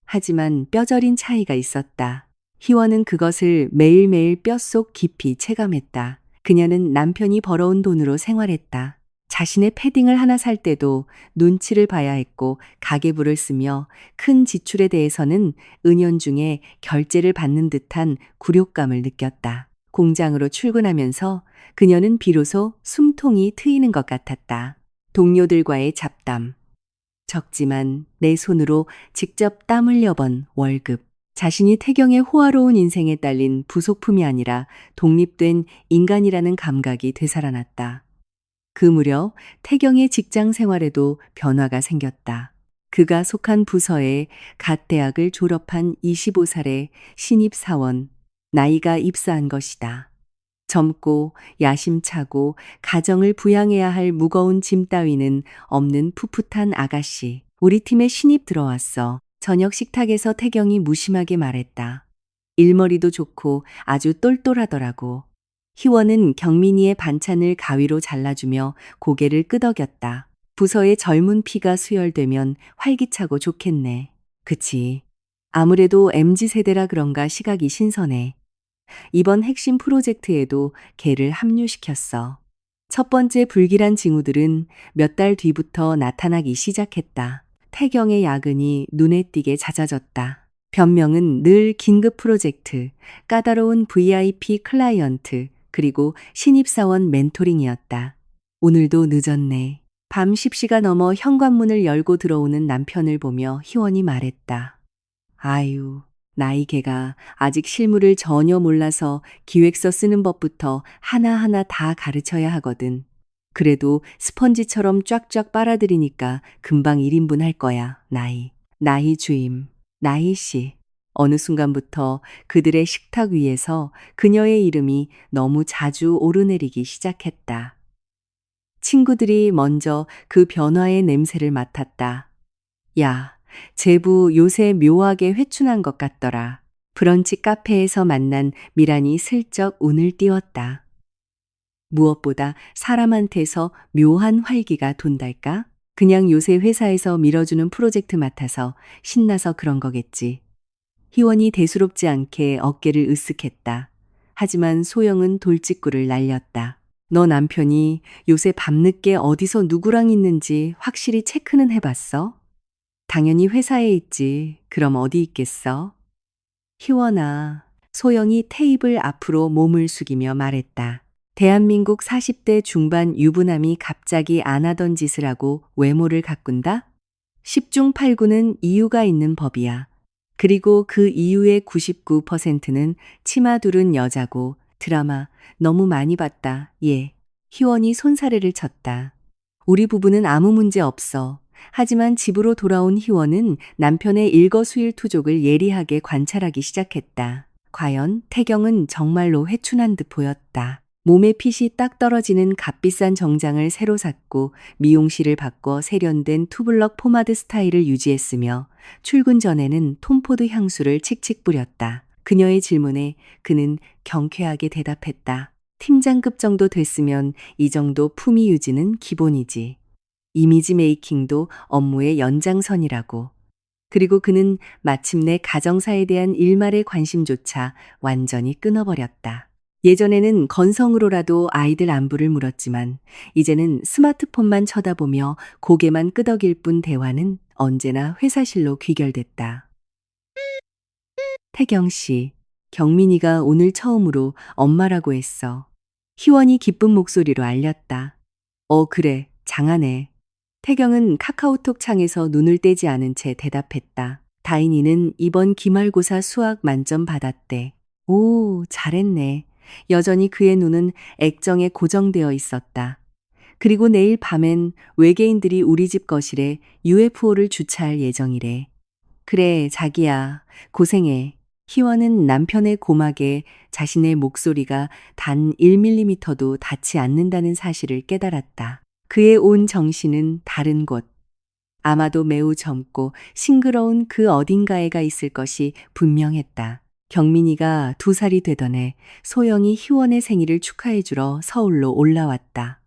하지만 뼈저린 차이가 있었다. 희원은 그것을 매일매일 뼛속 깊이 체감했다. 그녀는 남편이 벌어온 돈으로 생활했다. 자신의 패딩을 하나 살 때도 눈치를 봐야 했고 가계부를 쓰며 큰 지출에 대해서는 은연중에 결제를 받는 듯한 굴욕감을 느꼈다. 공장으로 출근하면서 그녀는 비로소 숨통이 트이는 것 같았다. 동료들과의 잡담. 적지만 내 손으로 직접 땀 흘려 번 월급. 자신이 태경의 호화로운 인생에 딸린 부속품이 아니라 독립된 인간이라는 감각이 되살아났다. 그 무렵 태경의 직장 생활에도 변화가 생겼다. 그가 속한 부서에 갓 대학을 졸업한 25살의 신입사원, 나이가 입사한 것이다. 젊고 야심차고 가정을 부양해야 할 무거운 짐 따위는 없는 풋풋한 아가씨. 우리 팀에 신입 들어왔어. 저녁 식탁에서 태경이 무심하게 말했다. 일머리도 좋고 아주 똘똘하더라고. 희원은 경민이의 반찬을 가위로 잘라주며 고개를 끄덕였다. 부서의 젊은 피가 수혈되면 활기차고 좋겠네. 그치. 아무래도 MZ세대라 그런가 시각이 신선해. 이번 핵심 프로젝트에도 걔를 합류시켰어. 첫 번째 불길한 징후들은 몇 달 뒤부터 나타나기 시작했다. 태경의 야근이 눈에 띄게 잦아졌다. 변명은 늘 긴급 프로젝트, 까다로운 VIP 클라이언트, 그리고 신입사원 멘토링이었다. 오늘도 늦었네. 밤 10시가 넘어 현관문을 열고 들어오는 남편을 보며 희원이 말했다. 아유, 나이 걔가 아직 실무를 전혀 몰라서 기획서 쓰는 법부터 하나하나 다 가르쳐야 하거든. 그래도 스펀지처럼 쫙쫙 빨아들이니까 금방 1인분 할 거야, 나이 주임, 나이 씨. 어느 순간부터 그들의 식탁 위에서 그녀의 이름이 너무 자주 오르내리기 시작했다. 친구들이 먼저 그 변화의 냄새를 맡았다. 야, 제부 요새 묘하게 회춘한 것 같더라. 브런치 카페에서 만난 미란이 슬쩍 운을 띄웠다. 무엇보다 사람한테서 묘한 활기가 돈달까? 그냥 요새 회사에서 밀어주는 프로젝트 맡아서 신나서 그런 거겠지. 희원이 대수롭지 않게 어깨를 으쓱했다. 하지만 소영은 돌직구를 날렸다. 너 남편이 요새 밤늦게 어디서 누구랑 있는지 확실히 체크는 해봤어? 당연히 회사에 있지. 그럼 어디 있겠어? 희원아, 소영이 테이블 앞으로 몸을 숙이며 말했다. 대한민국 40대 중반 유부남이 갑자기 안 하던 짓을 하고 외모를 가꾼다? 10중 8구는 이유가 있는 법이야. 그리고 그 이유의 99%는 치마 두른 여자고 드라마 너무 많이 봤다. 예. 희원이 손사래를 쳤다. 우리 부부는 아무 문제 없어. 하지만 집으로 돌아온 희원은 남편의 일거수일투족을 예리하게 관찰하기 시작했다. 과연 태경은 정말로 회춘한 듯 보였다. 몸에 핏이 딱 떨어지는 값비싼 정장을 새로 샀고 미용실을 바꿔 세련된 투블럭 포마드 스타일을 유지했으며 출근 전에는 톰포드 향수를 칙칙 뿌렸다. 그녀의 질문에 그는 경쾌하게 대답했다. 팀장급 정도 됐으면 이 정도 품위 유지는 기본이지. 이미지 메이킹도 업무의 연장선이라고. 그리고 그는 마침내 가정사에 대한 일말의 관심조차 완전히 끊어버렸다. 예전에는 건성으로라도 아이들 안부를 물었지만 이제는 스마트폰만 쳐다보며 고개만 끄덕일 뿐 대화는 언제나 회사실로 귀결됐다. 태경 씨, 경민이가 오늘 처음으로 엄마라고 했어. 희원이 기쁜 목소리로 알렸다. 그래, 장하네. 태경은 카카오톡 창에서 눈을 떼지 않은 채 대답했다. 다인이는 이번 기말고사 수학 만점 받았대. 오, 잘했네. 여전히 그의 눈은 액정에 고정되어 있었다. 그리고 내일 밤엔 외계인들이 우리 집 거실에 UFO를 주차할 예정이래. 그래, 자기야. 고생해. 희원은 남편의 고막에 자신의 목소리가 단 1mm도 닿지 않는다는 사실을 깨달았다. 그의 온 정신은 다른 곳. 아마도 매우 젊고 싱그러운 그 어딘가에가 있을 것이 분명했다. 경민이가 2살이 되던 해 소영이 희원의 생일을 축하해주러 서울로 올라왔다.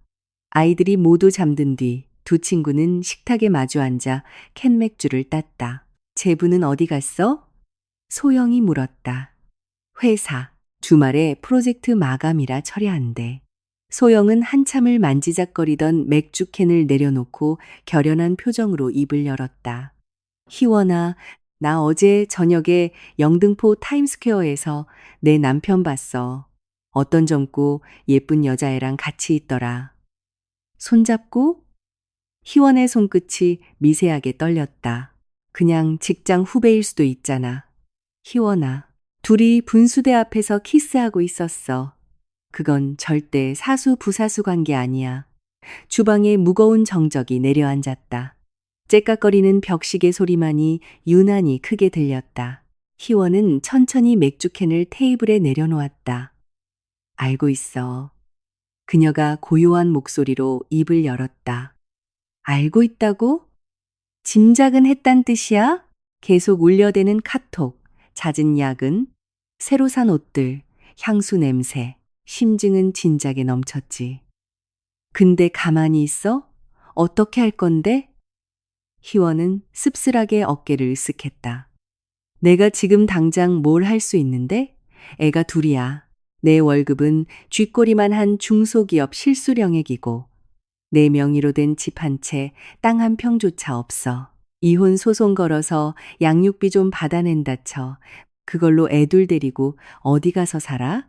아이들이 모두 잠든 뒤 두 친구는 식탁에 마주 앉아 캔맥주를 땄다. 제부는 어디 갔어? 소영이 물었다. 회사. 주말에 프로젝트 마감이라 처리한대. 소영은 한참을 만지작거리던 맥주캔을 내려놓고 결연한 표정으로 입을 열었다. 희원아, 나 어제 저녁에 영등포 타임스퀘어에서 내 남편 봤어. 어떤 젊고 예쁜 여자애랑 같이 있더라. 손잡고? 희원의 손끝이 미세하게 떨렸다. 그냥 직장 후배일 수도 있잖아. 희원아, 둘이 분수대 앞에서 키스하고 있었어. 그건 절대 사수 부사수 관계 아니야. 주방에 무거운 정적이 내려앉았다. 째깍거리는 벽시계 소리만이 유난히 크게 들렸다. 희원은 천천히 맥주캔을 테이블에 내려놓았다. 알고 있어. 그녀가 고요한 목소리로 입을 열었다. 알고 있다고? 짐작은 했단 뜻이야? 계속 울려대는 카톡, 잦은 야근, 새로 산 옷들, 향수 냄새, 심증은 진작에 넘쳤지. 근데 가만히 있어? 어떻게 할 건데? 희원은 씁쓸하게 어깨를 으쓱했다. 내가 지금 당장 뭘 할 수 있는데? 애가 둘이야. 내 월급은 쥐꼬리만 한 중소기업 실수령액이고 내 명의로 된 집 한 채, 땅 한 평조차 없어. 이혼 소송 걸어서 양육비 좀 받아낸다 쳐. 그걸로 애둘 데리고 어디 가서 살아?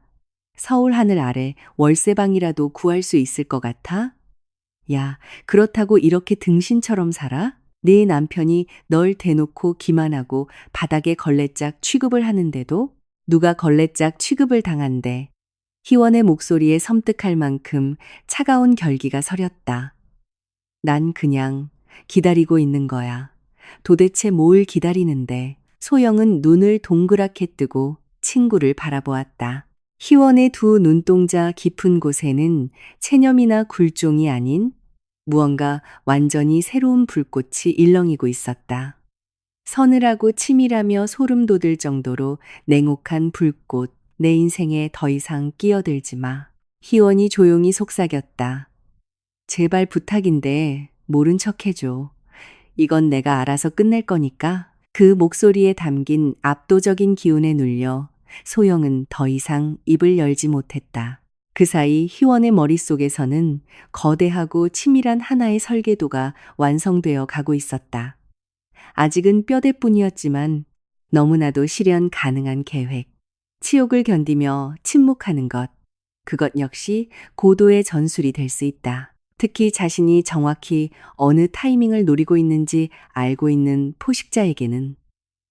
서울 하늘 아래 월세방이라도 구할 수 있을 것 같아? 야, 그렇다고 이렇게 등신처럼 살아? 네 남편이 널 대놓고 기만하고 바닥에 걸레짝 취급을 하는데도 누가 걸레짝 취급을 당한대. 희원의 목소리에 섬뜩할 만큼 차가운 결기가 서렸다. 난 그냥 기다리고 있는 거야. 도대체 뭘 기다리는데? 소영은 눈을 동그랗게 뜨고 친구를 바라보았다. 희원의 두 눈동자 깊은 곳에는 체념이나 굴종이 아닌 무언가 완전히 새로운 불꽃이 일렁이고 있었다. 서늘하고 치밀하며 소름 돋을 정도로 냉혹한 불꽃, 내 인생에 더 이상 끼어들지 마. 희원이 조용히 속삭였다. 제발 부탁인데 모른 척 해줘. 이건 내가 알아서 끝낼 거니까. 그 목소리에 담긴 압도적인 기운에 눌려 소영은 더 이상 입을 열지 못했다. 그 사이 희원의 머릿속에서는 거대하고 치밀한 하나의 설계도가 완성되어 가고 있었다. 아직은 뼈대뿐이었지만 너무나도 실현 가능한 계획. 치욕을 견디며 침묵하는 것. 그것 역시 고도의 전술이 될 수 있다. 특히 자신이 정확히 어느 타이밍을 노리고 있는지 알고 있는 포식자에게는.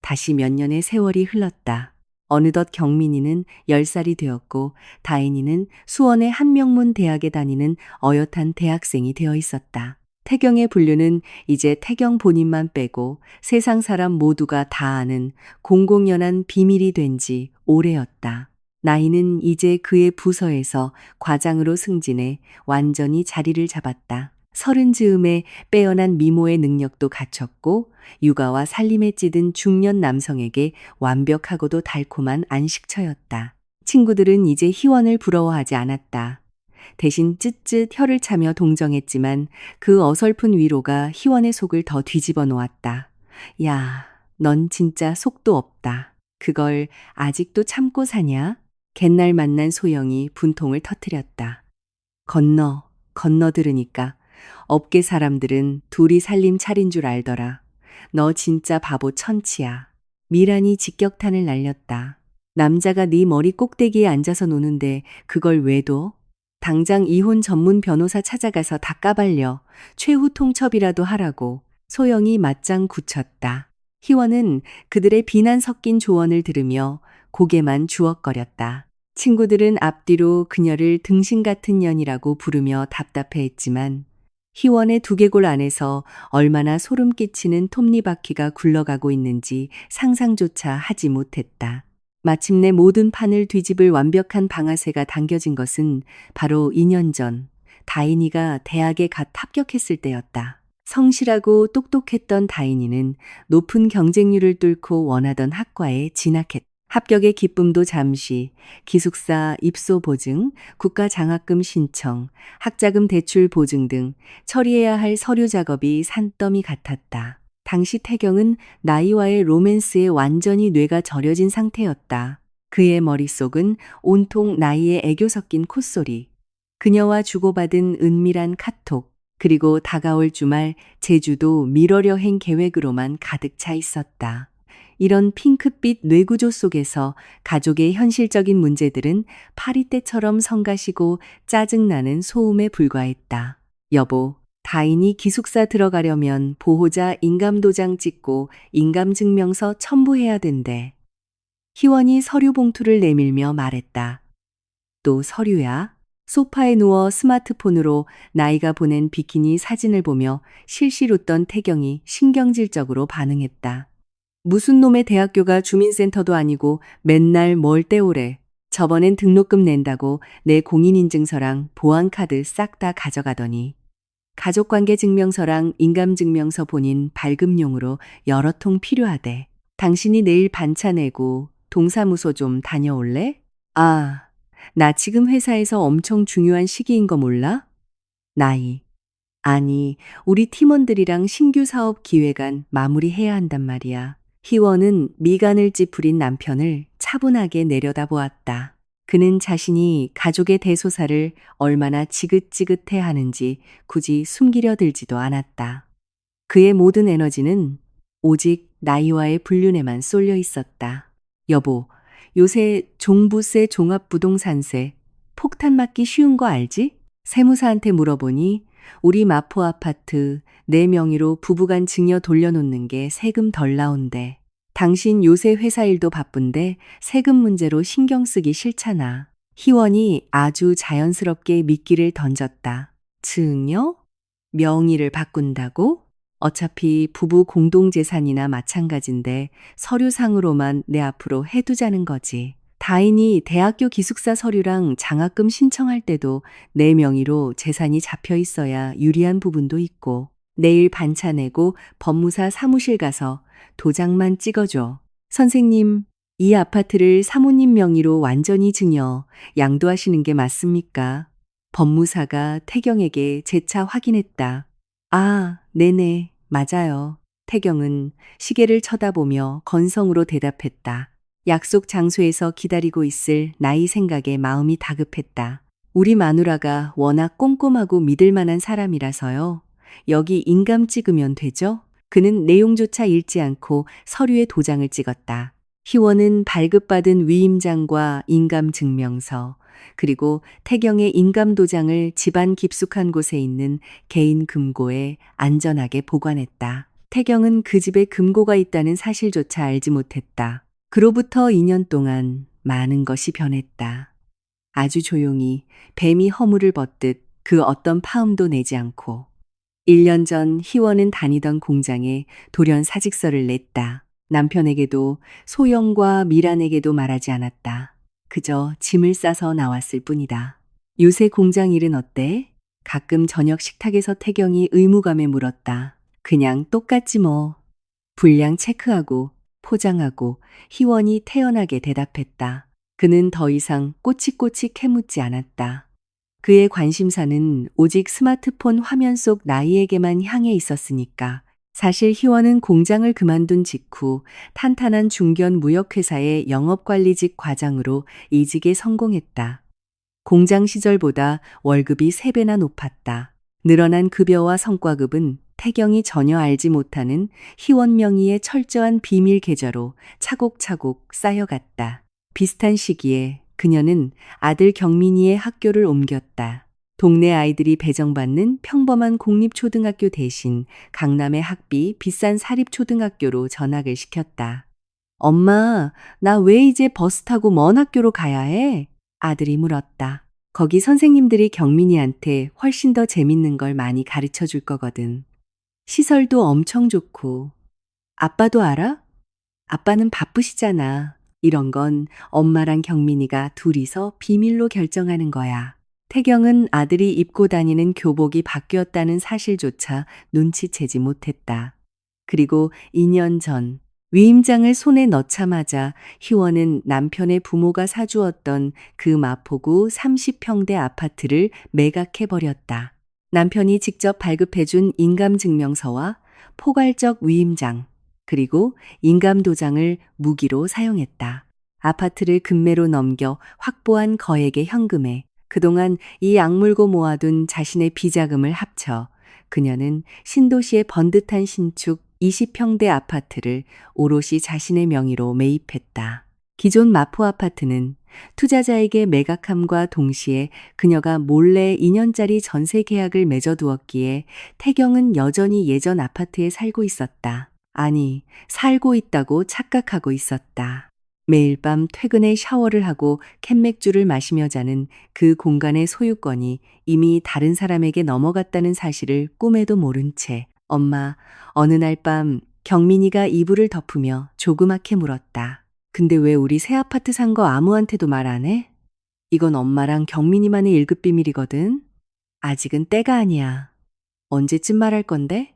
다시 몇 년의 세월이 흘렀다. 어느덧 경민이는 10살이 되었고 다인이는 수원의 한명문 대학에 다니는 어엿한 대학생이 되어 있었다. 태경의 분류는 이제 태경 본인만 빼고 세상 사람 모두가 다 아는 공공연한 비밀이 된 지 오래였다. 나이는 이제 그의 부서에서 과장으로 승진해 완전히 자리를 잡았다. 30 즈음에 빼어난 미모의 능력도 갖췄고 육아와 살림에 찌든 중년 남성에게 완벽하고도 달콤한 안식처였다. 친구들은 이제 희원을 부러워하지 않았다. 대신 쯧쯧 혀를 차며 동정했지만 그 어설픈 위로가 희원의 속을 더 뒤집어 놓았다. 야, 넌 진짜 속도 없다. 그걸 아직도 참고 사냐? 갯날 만난 소영이 분통을 터뜨렸다. 건너 들으니까 업계 사람들은 둘이 살림 차린 줄 알더라. 너 진짜 바보 천치야. 미란이 직격탄을 날렸다. 남자가 네 머리 꼭대기에 앉아서 노는데 그걸 왜 둬? 당장 이혼 전문 변호사 찾아가서 다 까발려 최후 통첩이라도 하라고. 소영이 맞장 굳혔다. 희원은 그들의 비난 섞인 조언을 들으며 고개만 주걱거렸다. 친구들은 앞뒤로 그녀를 등신 같은 년이라고 부르며 답답해했지만 희원의 두개골 안에서 얼마나 소름 끼치는 톱니바퀴가 굴러가고 있는지 상상조차 하지 못했다. 마침내 모든 판을 뒤집을 완벽한 방아쇠가 당겨진 것은 바로 2년 전 다인이가 대학에 갓 합격했을 때였다. 성실하고 똑똑했던 다인이는 높은 경쟁률을 뚫고 원하던 학과에 진학했다. 합격의 기쁨도 잠시 기숙사 입소 보증, 국가 장학금 신청, 학자금 대출 보증 등 처리해야 할 서류 작업이 산더미 같았다. 당시 태경은 나이와의 로맨스에 완전히 뇌가 절여진 상태였다. 그의 머릿속은 온통 나이의 애교 섞인 콧소리, 그녀와 주고받은 은밀한 카톡, 그리고 다가올 주말 제주도 미러여행 계획으로만 가득 차 있었다. 이런 핑크빛 뇌구조 속에서 가족의 현실적인 문제들은 파리떼처럼 성가시고 짜증나는 소음에 불과했다. 여보, 다인이 기숙사 들어가려면 보호자 인감도장 찍고 인감증명서 첨부해야 된대. 희원이 서류 봉투를 내밀며 말했다. 또 서류야? 소파에 누워 스마트폰으로 나이가 보낸 비키니 사진을 보며 실실 웃던 태경이 신경질적으로 반응했다. 무슨 놈의 대학교가 주민센터도 아니고 맨날 뭘 떼오래. 저번엔 등록금 낸다고 내 공인인증서랑 보안카드 싹 다 가져가더니 가족관계 증명서랑 인감증명서 본인 발급용으로 여러 통 필요하대. 당신이 내일 반차 내고 동사무소 좀 다녀올래? 아, 나 지금 회사에서 엄청 중요한 시기인 거 몰라? 나이. 아니, 우리 팀원들이랑 신규 사업 기획안 마무리해야 한단 말이야. 희원은 미간을 찌푸린 남편을 차분하게 내려다보았다. 그는 자신이 가족의 대소사를 얼마나 지긋지긋해 하는지 굳이 숨기려 들지도 않았다. 그의 모든 에너지는 오직 나이와의 불륜에만 쏠려 있었다. 여보, 요새 종부세, 종합부동산세, 폭탄 맞기 쉬운 거 알지? 세무사한테 물어보니 우리 마포 아파트 내 명의로 부부간 증여 돌려놓는 게 세금 덜 나온대. 당신 요새 회사 일도 바쁜데 세금 문제로 신경 쓰기 싫잖아. 희원이 아주 자연스럽게 미끼를 던졌다. 증여? 명의를 바꾼다고? 어차피 부부 공동재산이나 마찬가지인데 서류상으로만 내 앞으로 해두자는 거지. 다인이 대학교 기숙사 서류랑 장학금 신청할 때도 내 명의로 재산이 잡혀 있어야 유리한 부분도 있고, 내일 반차 내고 법무사 사무실 가서 도장만 찍어줘. 선생님, 이 아파트를 사모님 명의로 완전히 증여, 양도하시는 게 맞습니까? 법무사가 태경에게 재차 확인했다. 아, 네네, 맞아요. 태경은 시계를 쳐다보며 건성으로 대답했다. 약속 장소에서 기다리고 있을 나이 생각에 마음이 다급했다. 우리 마누라가 워낙 꼼꼼하고 믿을 만한 사람이라서요. 여기 인감 찍으면 되죠? 그는 내용조차 읽지 않고 서류에 도장을 찍었다. 희원은 발급받은 위임장과 인감증명서, 그리고 태경의 인감도장을 집안 깊숙한 곳에 있는 개인 금고에 안전하게 보관했다. 태경은 그 집에 금고가 있다는 사실조차 알지 못했다. 그로부터 2년 동안 많은 것이 변했다. 아주 조용히 뱀이 허물을 벗듯 그 어떤 파음도 내지 않고 1년 전 희원은 다니던 공장에 돌연 사직서를 냈다. 남편에게도 소영과 미란에게도 말하지 않았다. 그저 짐을 싸서 나왔을 뿐이다. 요새 공장 일은 어때? 가끔 저녁 식탁에서 태경이 의무감에 물었다. 그냥 똑같지 뭐. 분량 체크하고 포장하고 희원이 태연하게 대답했다. 그는 더 이상 꼬치꼬치 캐묻지 않았다. 그의 관심사는 오직 스마트폰 화면 속 나이에게만 향해 있었으니까. 사실 희원은 공장을 그만둔 직후 탄탄한 중견 무역회사의 영업관리직 과장으로 이직에 성공했다. 공장 시절보다 월급이 3배나 높았다. 늘어난 급여와 성과급은 태경이 전혀 알지 못하는 희원 명의의 철저한 비밀 계좌로 차곡차곡 쌓여갔다. 비슷한 시기에 그녀는 아들 경민이의 학교를 옮겼다. 동네 아이들이 배정받는 평범한 공립초등학교 대신 강남의 학비 비싼 사립초등학교로 전학을 시켰다. 엄마, 나 왜 이제 버스 타고 먼 학교로 가야 해? 아들이 물었다. 거기 선생님들이 경민이한테 훨씬 더 재밌는 걸 많이 가르쳐 줄 거거든. 시설도 엄청 좋고. 아빠도 알아? 아빠는 바쁘시잖아. 이런 건 엄마랑 경민이가 둘이서 비밀로 결정하는 거야. 태경은 아들이 입고 다니는 교복이 바뀌었다는 사실조차 눈치채지 못했다. 그리고 2년 전 위임장을 손에 넣자마자 희원은 남편의 부모가 사주었던 그 마포구 30평대 아파트를 매각해버렸다. 남편이 직접 발급해준 인감증명서와 포괄적 위임장, 그리고 인감도장을 무기로 사용했다. 아파트를 금매로 넘겨 확보한 거액의 현금에 그동안 이 악물고 모아둔 자신의 비자금을 합쳐 그녀는 신도시의 번듯한 신축 20평대 아파트를 오롯이 자신의 명의로 매입했다. 기존 마포 아파트는 투자자에게 매각함과 동시에 그녀가 몰래 2년짜리 전세 계약을 맺어두었기에 태경은 여전히 예전 아파트에 살고 있었다. 아니, 살고 있다고 착각하고 있었다. 매일 밤 퇴근에 샤워를 하고 캔맥주를 마시며 자는 그 공간의 소유권이 이미 다른 사람에게 넘어갔다는 사실을 꿈에도 모른 채 엄마, 어느 날 밤 경민이가 이불을 덮으며 조그맣게 물었다. 근데 왜 우리 새 아파트 산 거 아무한테도 말 안 해? 이건 엄마랑 경민이만의 1급 비밀이거든. 아직은 때가 아니야. 언제쯤 말할 건데?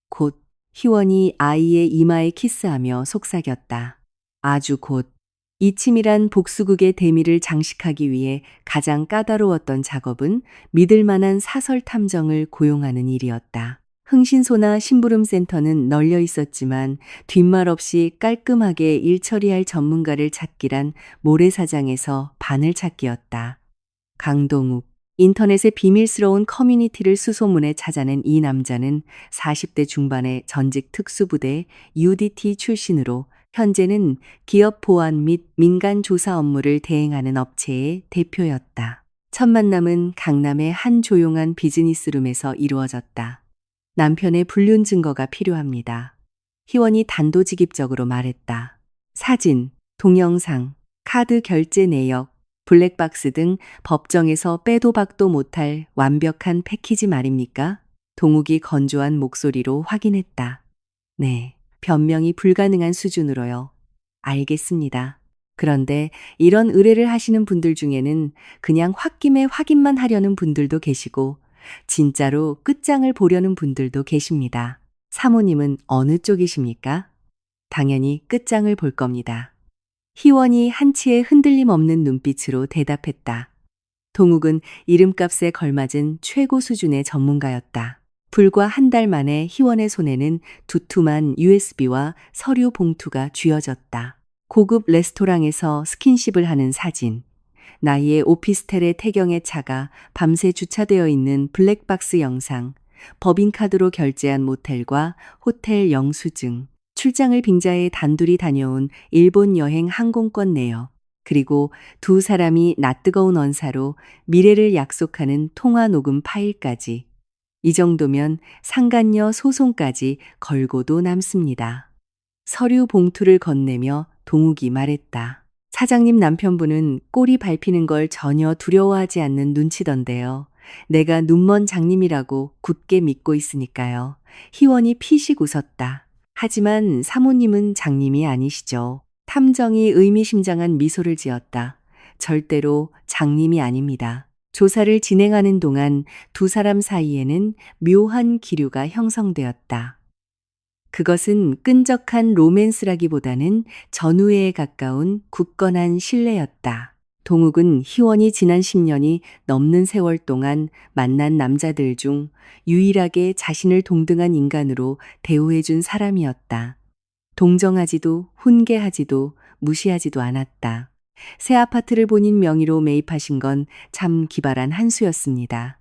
곧 희원이 아이의 이마에 키스하며 속삭였다. 아주 곧. 이 치밀한 복수극의 대미를 장식하기 위해 가장 까다로웠던 작업은 믿을 만한 사설 탐정을 고용하는 일이었다. 흥신소나 심부름센터는 널려 있었지만 뒷말 없이 깔끔하게 일 처리할 전문가를 찾기란 모래사장에서 바늘찾기였다. 강동욱. 인터넷의 비밀스러운 커뮤니티를 수소문에 찾아낸 이 남자는 40대 중반의 전직 특수부대 UDT 출신으로 현재는 기업 보안 및 민간 조사 업무를 대행하는 업체의 대표였다. 첫 만남은 강남의 한 조용한 비즈니스룸에서 이루어졌다. 남편의 불륜 증거가 필요합니다. 희원이 단도직입적으로 말했다. 사진, 동영상, 카드 결제 내역, 블랙박스 등 법정에서 빼도 박도 못할 완벽한 패키지 말입니까? 동욱이 건조한 목소리로 확인했다. 네, 변명이 불가능한 수준으로요. 알겠습니다. 그런데 이런 의뢰를 하시는 분들 중에는 그냥 홧김에 확인만 하려는 분들도 계시고 진짜로 끝장을 보려는 분들도 계십니다. 사모님은 어느 쪽이십니까? 당연히 끝장을 볼 겁니다. 희원이 한치의 흔들림 없는 눈빛으로 대답했다. 동욱은 이름값에 걸맞은 최고 수준의 전문가였다. 불과 한 달 만에 희원의 손에는 두툼한 USB와 서류 봉투가 쥐어졌다. 고급 레스토랑에서 스킨십을 하는 사진, 나이의 오피스텔의 태경의 차가 밤새 주차되어 있는 블랙박스 영상, 법인카드로 결제한 모텔과 호텔 영수증, 출장을 빙자해 단둘이 다녀온 일본 여행 항공권 내역, 그리고 두 사람이 낯뜨거운 언사로 미래를 약속하는 통화 녹음 파일까지. 이 정도면 상간녀 소송까지 걸고도 남습니다. 서류 봉투를 건네며 동욱이 말했다. 사장님 남편분은 꼬리 밟히는 걸 전혀 두려워하지 않는 눈치던데요. 내가 눈먼 장님이라고 굳게 믿고 있으니까요. 희원이 피식 웃었다. 하지만 사모님은 장님이 아니시죠. 탐정이 의미심장한 미소를 지었다. 절대로 장님이 아닙니다. 조사를 진행하는 동안 두 사람 사이에는 묘한 기류가 형성되었다. 그것은 끈적한 로맨스라기보다는 전우애에 가까운 굳건한 신뢰였다. 동욱은 희원이 지난 10년이 넘는 세월 동안 만난 남자들 중 유일하게 자신을 동등한 인간으로 대우해준 사람이었다. 동정하지도 훈계하지도 무시하지도 않았다. 새 아파트를 본인 명의로 매입하신 건 참 기발한 한 수였습니다.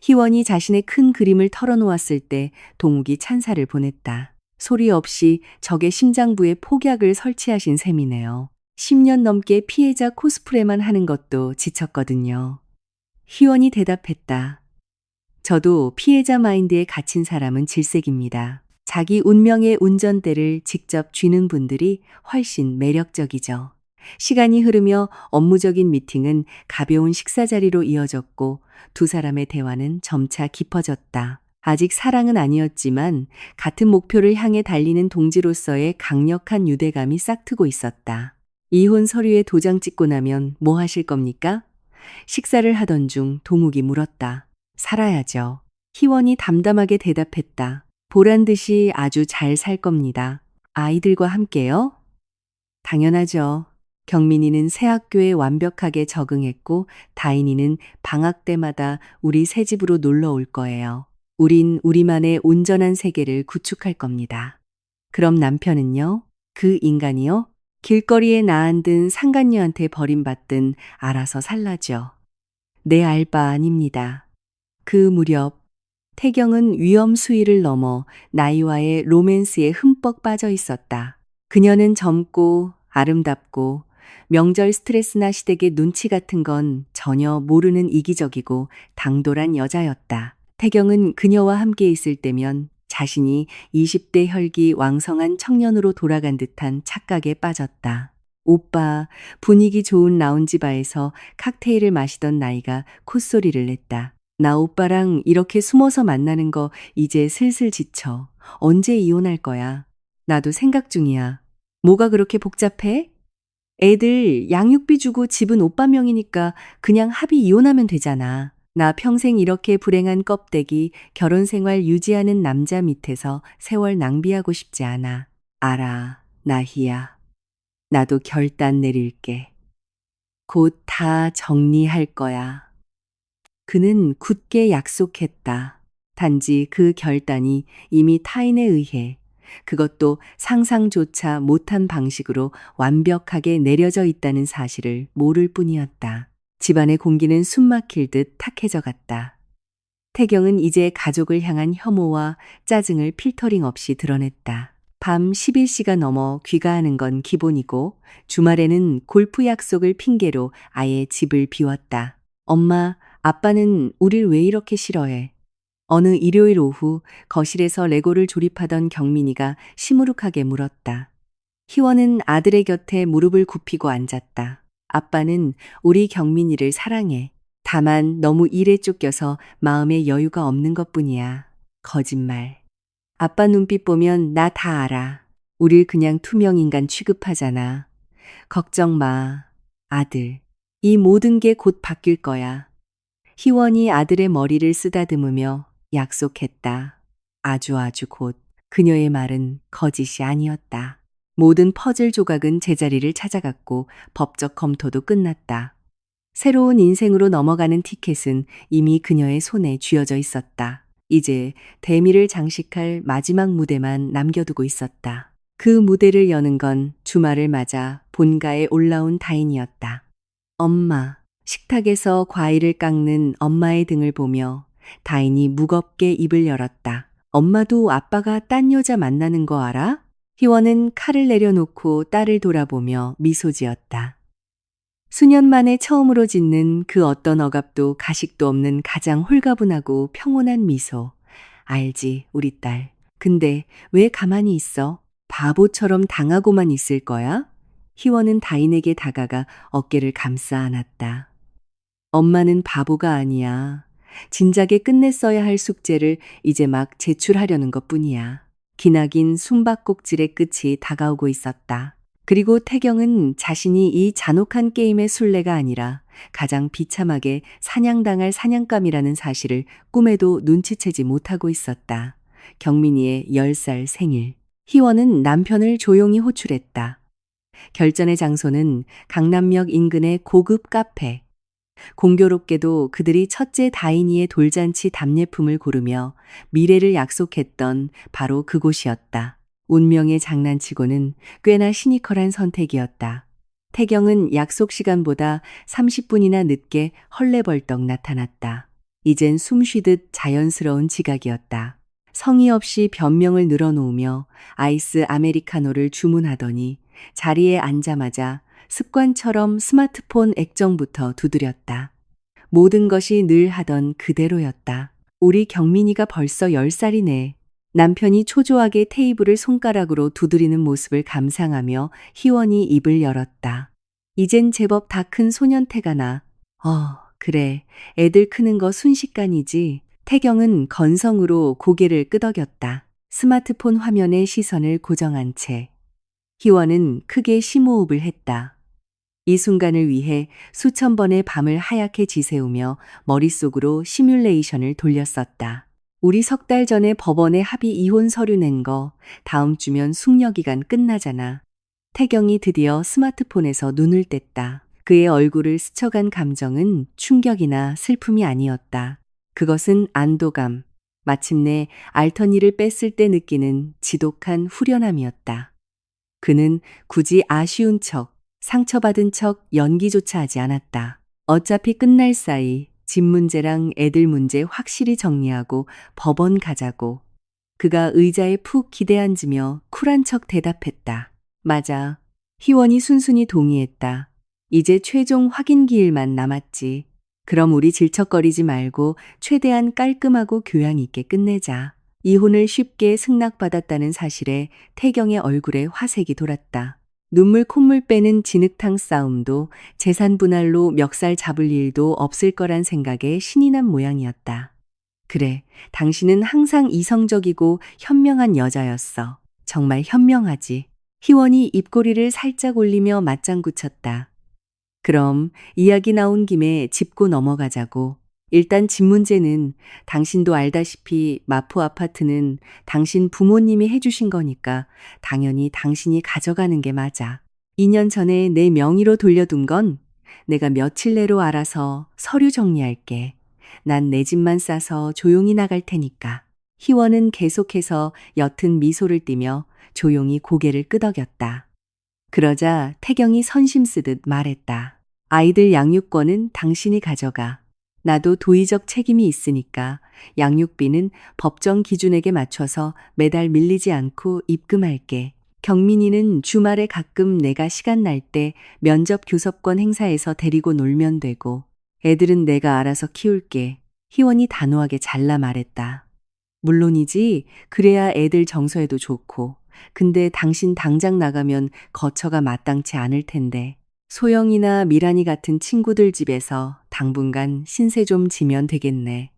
희원이 자신의 큰 그림을 털어놓았을 때 동욱이 찬사를 보냈다. 소리 없이 적의 심장부에 폭약을 설치하신 셈이네요. 10년 넘게 피해자 코스프레만 하는 것도 지쳤거든요. 희원이 대답했다. 저도 피해자 마인드에 갇힌 사람은 질색입니다. 자기 운명의 운전대를 직접 쥐는 분들이 훨씬 매력적이죠. 시간이 흐르며 업무적인 미팅은 가벼운 식사 자리로 이어졌고 두 사람의 대화는 점차 깊어졌다. 아직 사랑은 아니었지만 같은 목표를 향해 달리는 동지로서의 강력한 유대감이 싹트고 있었다. 이혼 서류에 도장 찍고 나면 뭐 하실 겁니까? 식사를 하던 중 동욱이 물었다. 살아야죠. 희원이 담담하게 대답했다. 보란 듯이 아주 잘 살 겁니다. 아이들과 함께요? 당연하죠. 경민이는 새 학교에 완벽하게 적응했고 다인이는 방학 때마다 우리 새 집으로 놀러 올 거예요. 우린 우리만의 온전한 세계를 구축할 겁니다. 그럼 남편은요? 그 인간이요? 길거리에 나앉은 상간녀한테 버림받든 알아서 살라죠. 내 알바 아닙니다. 그 무렵 태경은 위험 수위를 넘어 나이와의 로맨스에 흠뻑 빠져 있었다. 그녀는 젊고 아름답고 명절 스트레스나 시댁의 눈치 같은 건 전혀 모르는 이기적이고 당돌한 여자였다. 태경은 그녀와 함께 있을 때면 자신이 20대 혈기 왕성한 청년으로 돌아간 듯한 착각에 빠졌다. 오빠, 분위기 좋은 라운지 바에서 칵테일을 마시던 나이가 콧소리를 냈다. 나 오빠랑 이렇게 숨어서 만나는 거 이제 슬슬 지쳐. 언제 이혼할 거야? 나도 생각 중이야. 뭐가 그렇게 복잡해? 애들 양육비 주고 집은 오빠 명이니까 그냥 합의 이혼하면 되잖아. 나 평생 이렇게 불행한 껍데기 결혼 생활 유지하는 남자 밑에서 세월 낭비하고 싶지 않아. 알아, 나희야. 나도 결단 내릴게. 곧 다 정리할 거야. 그는 굳게 약속했다. 단지 그 결단이 이미 타인에 의해 그것도 상상조차 못한 방식으로 완벽하게 내려져 있다는 사실을 모를 뿐이었다. 집안의 공기는 숨막힐 듯 탁해져 갔다. 태경은 이제 가족을 향한 혐오와 짜증을 필터링 없이 드러냈다. 밤 11시가 넘어 귀가하는 건 기본이고 주말에는 골프 약속을 핑계로 아예 집을 비웠다. 엄마, 아빠는 우릴 왜 이렇게 싫어해? 어느 일요일 오후 거실에서 레고를 조립하던 경민이가 시무룩하게 물었다. 희원은 아들의 곁에 무릎을 굽히고 앉았다. 아빠는 우리 경민이를 사랑해. 다만 너무 일에 쫓겨서 마음에 여유가 없는 것뿐이야. 거짓말. 아빠 눈빛 보면 나 다 알아. 우릴 그냥 투명인간 취급하잖아. 걱정 마. 아들. 이 모든 게 곧 바뀔 거야. 희원이 아들의 머리를 쓰다듬으며 약속했다. 아주 곧. 그녀의 말은 거짓이 아니었다. 모든 퍼즐 조각은 제자리를 찾아갔고 법적 검토도 끝났다. 새로운 인생으로 넘어가는 티켓은 이미 그녀의 손에 쥐어져 있었다. 이제 대미를 장식할 마지막 무대만 남겨두고 있었다. 그 무대를 여는 건 주말을 맞아 본가에 올라온 다인이었다. 엄마. 식탁에서 과일을 깎는 엄마의 등을 보며 다인이 무겁게 입을 열었다. 엄마도 아빠가 딴 여자 만나는 거 알아? 희원은 칼을 내려놓고 딸을 돌아보며 미소 지었다. 수년 만에 처음으로 짓는 그 어떤 억압도 가식도 없는 가장 홀가분하고 평온한 미소. 알지, 우리 딸. 근데 왜 가만히 있어? 바보처럼 당하고만 있을 거야? 희원은 다인에게 다가가 어깨를 감싸 안았다. 엄마는 바보가 아니야. 진작에 끝냈어야 할 숙제를 이제 막 제출하려는 것뿐이야. 기나긴 숨바꼭질의 끝이 다가오고 있었다. 그리고 태경은 자신이 이 잔혹한 게임의 술래가 아니라 가장 비참하게 사냥당할 사냥감이라는 사실을 꿈에도 눈치채지 못하고 있었다. 경민이의 10살 생일. 희원은 남편을 조용히 호출했다. 결전의 장소는 강남역 인근의 고급 카페. 공교롭게도 그들이 첫째 다인이의 돌잔치 답례품을 고르며 미래를 약속했던 바로 그곳이었다. 운명의 장난치고는 꽤나 시니컬한 선택이었다. 태경은 약속 시간보다 30분이나 늦게 헐레벌떡 나타났다. 이젠 숨쉬듯 자연스러운 지각이었다. 성의 없이 변명을 늘어놓으며 아이스 아메리카노를 주문하더니 자리에 앉자마자 습관처럼 스마트폰 액정부터 두드렸다. 모든 것이 늘 하던 그대로였다. 우리 경민이가 벌써 10살이네. 남편이 초조하게 테이블을 손가락으로 두드리는 모습을 감상하며 희원이 입을 열었다. 이젠 제법 다 큰 소년태가 나. 그래. 애들 크는 거 순식간이지. 태경은 건성으로 고개를 끄덕였다. 스마트폰 화면에 시선을 고정한 채. 희원은 크게 심호흡을 했다. 이 순간을 위해 수천 번의 밤을 하얗게 지새우며 머릿속으로 시뮬레이션을 돌렸었다. 우리 3달 전에 법원에 합의 이혼 서류 낸 거 다음 주면 숙려기간 끝나잖아. 태경이 드디어 스마트폰에서 눈을 뗐다. 그의 얼굴을 스쳐간 감정은 충격이나 슬픔이 아니었다. 그것은 안도감, 마침내 알턴이를 뺐을 때 느끼는 지독한 후련함이었다. 그는 굳이 아쉬운 척, 상처받은 척 연기조차 하지 않았다. 어차피 끝날 사이 집 문제랑 애들 문제 확실히 정리하고 법원 가자고. 그가 의자에 푹 기대앉으며 쿨한 척 대답했다. 맞아. 희원이 순순히 동의했다. 이제 최종 확인 기일만 남았지. 그럼 우리 질척거리지 말고 최대한 깔끔하고 교양 있게 끝내자. 이혼을 쉽게 승낙받았다는 사실에 태경의 얼굴에 화색이 돌았다. 눈물 콧물 빼는 진흙탕 싸움도 재산 분할로 멱살 잡을 일도 없을 거란 생각에 신이 난 모양이었다. 그래, 당신은 항상 이성적이고 현명한 여자였어. 정말 현명하지. 희원이 입꼬리를 살짝 올리며 맞장구 쳤다. 그럼 이야기 나온 김에 짚고 넘어가자고. 일단 집 문제는 당신도 알다시피 마포 아파트는 당신 부모님이 해주신 거니까 당연히 당신이 가져가는 게 맞아. 2년 전에 내 명의로 돌려둔 건 내가 며칠 내로 알아서 서류 정리할게. 난 내 집만 싸서 조용히 나갈 테니까. 희원은 계속해서 옅은 미소를 띠며 조용히 고개를 끄덕였다. 그러자 태경이 선심 쓰듯 말했다. 아이들 양육권은 당신이 가져가. 나도 도의적 책임이 있으니까 양육비는 법정 기준액에 맞춰서 매달 밀리지 않고 입금할게. 경민이는 주말에 가끔 내가 시간 날 때 면접 교섭권 행사에서 데리고 놀면 되고 애들은 내가 알아서 키울게. 희원이 단호하게 잘라 말했다. 물론이지. 그래야 애들 정서에도 좋고. 근데 당신 당장 나가면 거처가 마땅치 않을 텐데. 소영이나 미란이 같은 친구들 집에서 당분간 신세 좀 지면 되겠네.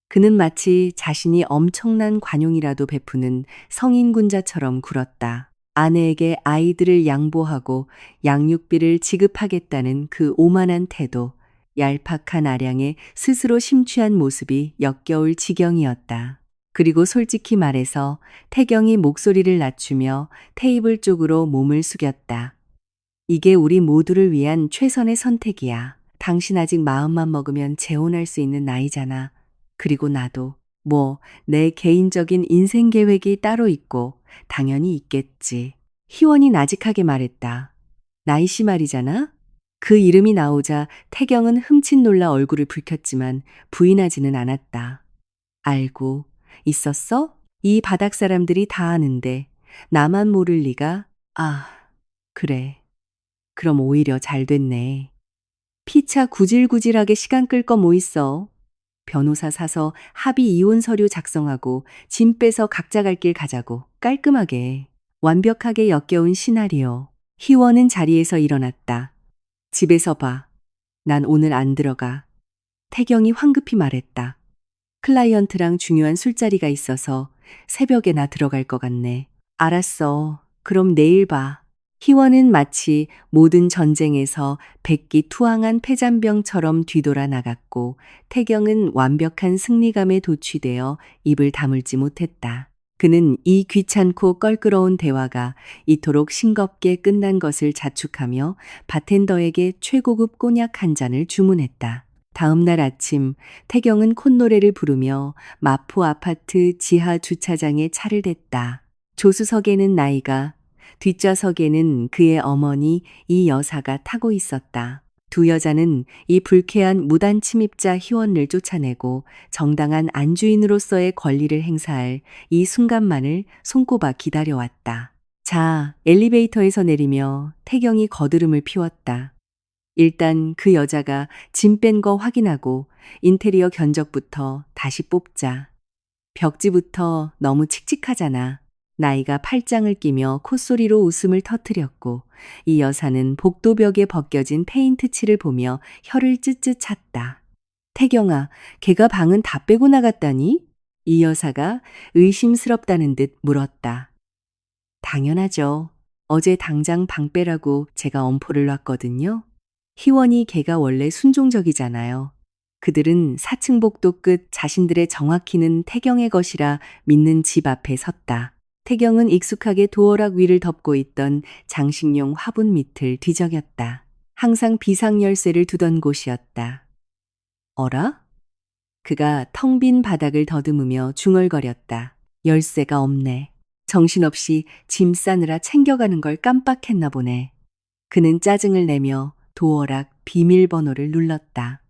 그는 마치 자신이 엄청난 관용이라도 베푸는 성인군자처럼 굴었다. 아내에게 아이들을 양보하고 양육비를 지급하겠다는 그 오만한 태도, 얄팍한 아량에 스스로 심취한 모습이 역겨울 지경이었다. 그리고 솔직히 말해서 태경이 목소리를 낮추며 테이블 쪽으로 몸을 숙였다. 이게 우리 모두를 위한 최선의 선택이야. 당신 아직 마음만 먹으면 재혼할 수 있는 나이잖아. 그리고 나도 내 개인적인 인생 계획이 따로 있고 당연히 있겠지. 희원이 나직하게 말했다. 나이 씨 말이잖아? 그 이름이 나오자 태경은 흠칫 놀라 얼굴을 붉혔지만 부인하지는 않았다. 알고 있었어? 이 바닥 사람들이 다 아는데 나만 모를 리가? 그래. 그럼 오히려 잘 됐네. 피차 구질구질하게 시간 끌 거 뭐 있어? 변호사 사서 합의 이혼 서류 작성하고 짐 빼서 각자 갈 길 가자고. 깔끔하게. 완벽하게 역겨운 시나리오. 희원은 자리에서 일어났다. 집에서 봐. 난 오늘 안 들어가. 태경이 황급히 말했다. 클라이언트랑 중요한 술자리가 있어서 새벽에나 들어갈 것 같네. 알았어. 그럼 내일 봐. 희원은 마치 모든 전쟁에서 백기투항한 패잔병처럼 뒤돌아 나갔고 태경은 완벽한 승리감에 도취되어 입을 다물지 못했다. 그는 이 귀찮고 껄끄러운 대화가 이토록 싱겁게 끝난 것을 자축하며 바텐더에게 최고급 꼬냑 한 잔을 주문했다. 다음 날 아침 태경은 콧노래를 부르며 마포 아파트 지하 주차장에 차를 댔다. 조수석에는 나이가, 뒷좌석에는 그의 어머니 이 여사가 타고 있었다. 두 여자는 이 불쾌한 무단 침입자 희원을 쫓아내고 정당한 안주인으로서의 권리를 행사할 이 순간만을 손꼽아 기다려왔다. 자, 엘리베이터에서 내리며 태경이 거드름을 피웠다. 일단 그 여자가 짐 뺀 거 확인하고 인테리어 견적부터 다시 뽑자. 벽지부터 너무 칙칙하잖아. 나이가 팔짱을 끼며 콧소리로 웃음을 터뜨렸고 이 여사는 복도벽에 벗겨진 페인트 칠을 보며 혀를 쯧쯧 찼다. 태경아, 걔가 방은 다 빼고 나갔다니? 이 여사가 의심스럽다는 듯 물었다. 당연하죠. 어제 당장 방 빼라고 제가 엄포를 놨거든요. 희원이 걔가 원래 순종적이잖아요. 그들은 4층 복도 끝 자신들의 정확히는 태경의 것이라 믿는 집 앞에 섰다. 태경은 익숙하게 도어락 위를 덮고 있던 장식용 화분 밑을 뒤적였다. 항상 비상열쇠를 두던 곳이었다. 어라? 그가 텅 빈 바닥을 더듬으며 중얼거렸다. 열쇠가 없네. 정신없이 짐 싸느라 챙겨가는 걸 깜빡했나 보네. 그는 짜증을 내며 도어락 비밀번호를 눌렀다.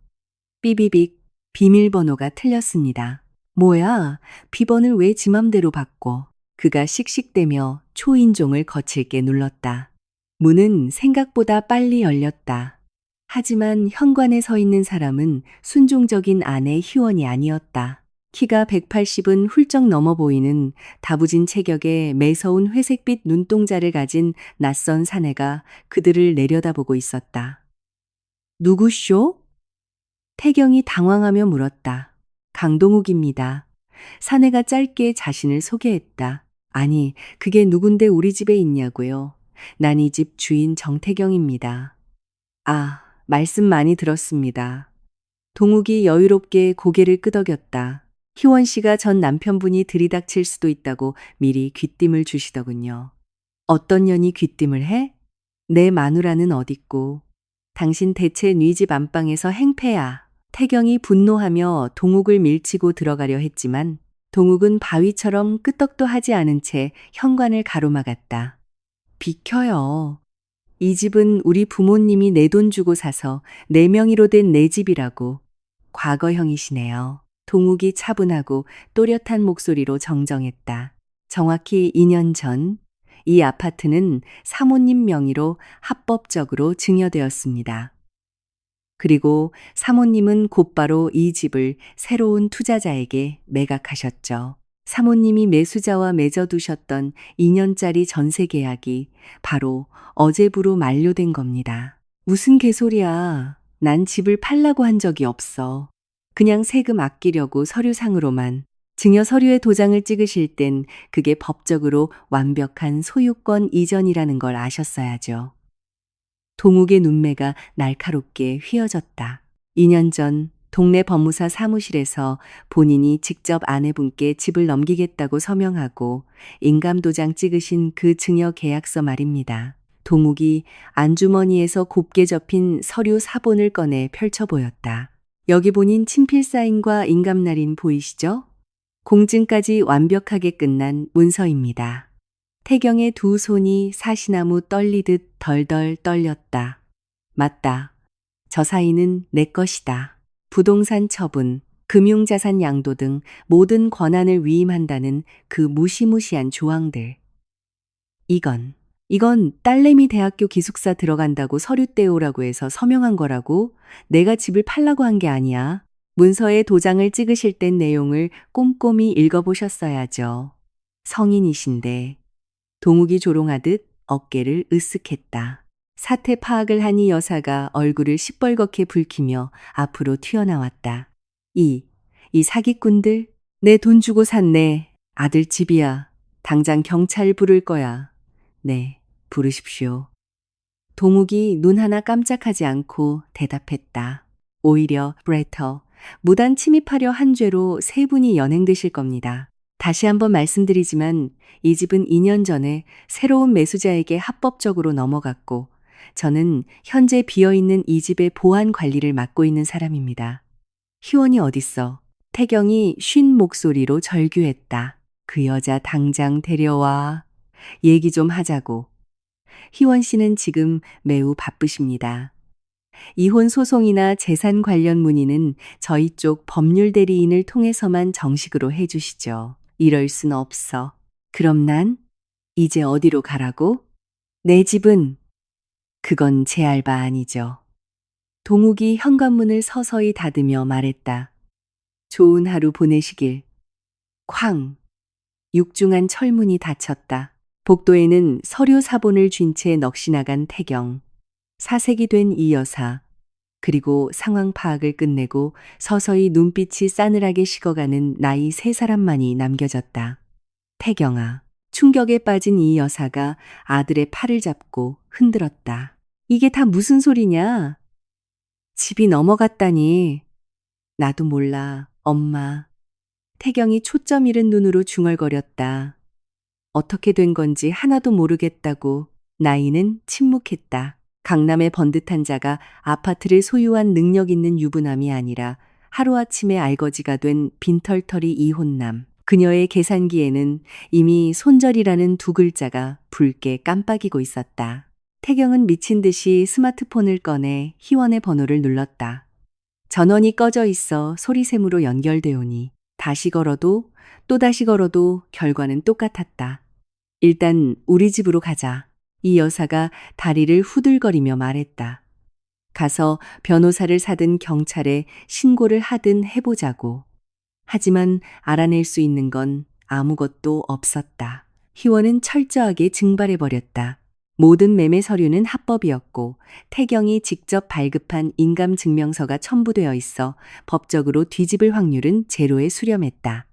삐비빅, 비밀번호가 틀렸습니다. 뭐야, 비번을 왜 지 맘대로 바꿔? 그가 씩씩대며 초인종을 거칠게 눌렀다. 문은 생각보다 빨리 열렸다. 하지만 현관에 서 있는 사람은 순종적인 아내 희원이 아니었다. 키가 180은 훌쩍 넘어 보이는 다부진 체격에 매서운 회색빛 눈동자를 가진 낯선 사내가 그들을 내려다보고 있었다. 누구쇼? 태경이 당황하며 물었다. 강동욱입니다. 사내가 짧게 자신을 소개했다. 아니, 그게 누군데 우리 집에 있냐고요. 난 이 집 주인 정태경입니다. 아, 말씀 많이 들었습니다. 동욱이 여유롭게 고개를 끄덕였다. 희원 씨가 전 남편분이 들이닥칠 수도 있다고 미리 귀띔을 주시더군요. 어떤 년이 귀띔을 해? 내 마누라는 어딨고. 당신 대체 네 집 안방에서 행패야. 태경이 분노하며 동욱을 밀치고 들어가려 했지만 동욱은 바위처럼 끄떡도 하지 않은 채 현관을 가로막았다. 비켜요. 이 집은 우리 부모님이 내 돈 주고 사서 내 명의로 된 내 집이라고. 과거형이시네요. 동욱이 차분하고 또렷한 목소리로 정정했다. 정확히 2년 전 이 아파트는 사모님 명의로 합법적으로 증여되었습니다. 그리고 사모님은 곧바로 이 집을 새로운 투자자에게 매각하셨죠. 사모님이 매수자와 맺어두셨던 2년짜리 전세 계약이 바로 어제부로 만료된 겁니다. 무슨 개소리야. 난 집을 팔라고 한 적이 없어. 그냥 세금 아끼려고 서류상으로만. 증여 서류에 도장을 찍으실 땐 그게 법적으로 완벽한 소유권 이전이라는 걸 아셨어야죠. 동욱의 눈매가 날카롭게 휘어졌다. 2년 전 동네 법무사 사무실에서 본인이 직접 아내분께 집을 넘기겠다고 서명하고 인감도장 찍으신 그 증여 계약서 말입니다. 동욱이 안주머니에서 곱게 접힌 서류 사본을 꺼내 펼쳐 보였다. 여기 본인 친필 사인과 인감날인 보이시죠? 공증까지 완벽하게 끝난 문서입니다. 태경의 두 손이 사시나무 떨리듯 덜덜 떨렸다. 맞다. 저 사인은 내 것이다. 부동산 처분, 금융자산 양도 등 모든 권한을 위임한다는 그 무시무시한 조항들. 이건 딸내미 대학교 기숙사 들어간다고 서류 떼오라고 해서 서명한 거라고. 내가 집을 팔라고 한 게 아니야. 문서에 도장을 찍으실 땐 내용을 꼼꼼히 읽어보셨어야죠. 성인이신데. 동욱이 조롱하듯 어깨를 으쓱했다. 사태 파악을 한 이 여사가 얼굴을 시뻘겋게 붉히며 앞으로 튀어나왔다. 이 사기꾼들? 내 돈 주고 산 내 아들 집이야. 당장 경찰 부를 거야. 네, 부르십시오. 동욱이 눈 하나 깜짝하지 않고 대답했다. 오히려 브레터, 무단 침입하려 한 죄로 세 분이 연행되실 겁니다. 다시 한번 말씀드리지만 이 집은 2년 전에 새로운 매수자에게 합법적으로 넘어갔고 저는 현재 비어있는 이 집의 보안 관리를 맡고 있는 사람입니다. 희원이 어딨어? 태경이 쉰 목소리로 절규했다. 그 여자 당장 데려와. 얘기 좀 하자고. 희원 씨는 지금 매우 바쁘십니다. 이혼 소송이나 재산 관련 문의는 저희 쪽 법률 대리인을 통해서만 정식으로 해주시죠. 이럴 순 없어. 그럼 난 이제 어디로 가라고? 내 집은 그건 제 알 바 아니죠. 동욱이 현관문을 서서히 닫으며 말했다. 좋은 하루 보내시길. 쾅! 육중한 철문이 닫혔다. 복도에는 서류 사본을 쥔 채 넋이 나간 태경. 사색이 된 이 여사. 그리고 상황 파악을 끝내고 서서히 눈빛이 싸늘하게 식어가는 나이 세 사람만이 남겨졌다. 태경아. 충격에 빠진 이 여사가 아들의 팔을 잡고 흔들었다. 이게 다 무슨 소리냐? 집이 넘어갔다니. 나도 몰라, 엄마. 태경이 초점 잃은 눈으로 중얼거렸다. 어떻게 된 건지 하나도 모르겠다고 나이는 침묵했다. 강남의 번듯한 자가 아파트를 소유한 능력 있는 유부남이 아니라 하루아침에 알거지가 된 빈털터리 이혼남. 그녀의 계산기에는 이미 손절이라는 두 글자가 붉게 깜빡이고 있었다. 태경은 미친 듯이 스마트폰을 꺼내 희원의 번호를 눌렀다. 전원이 꺼져 있어 소리샘으로 연결되오니 다시 걸어도 또다시 걸어도 결과는 똑같았다. 일단 우리 집으로 가자. 이 여사가 다리를 후들거리며 말했다. 가서 변호사를 사든 경찰에 신고를 하든 해보자고. 하지만 알아낼 수 있는 건 아무것도 없었다. 희원은 철저하게 증발해버렸다. 모든 매매 서류는 합법이었고 태경이 직접 발급한 인감증명서가 첨부되어 있어 법적으로 뒤집을 확률은 제로에 수렴했다.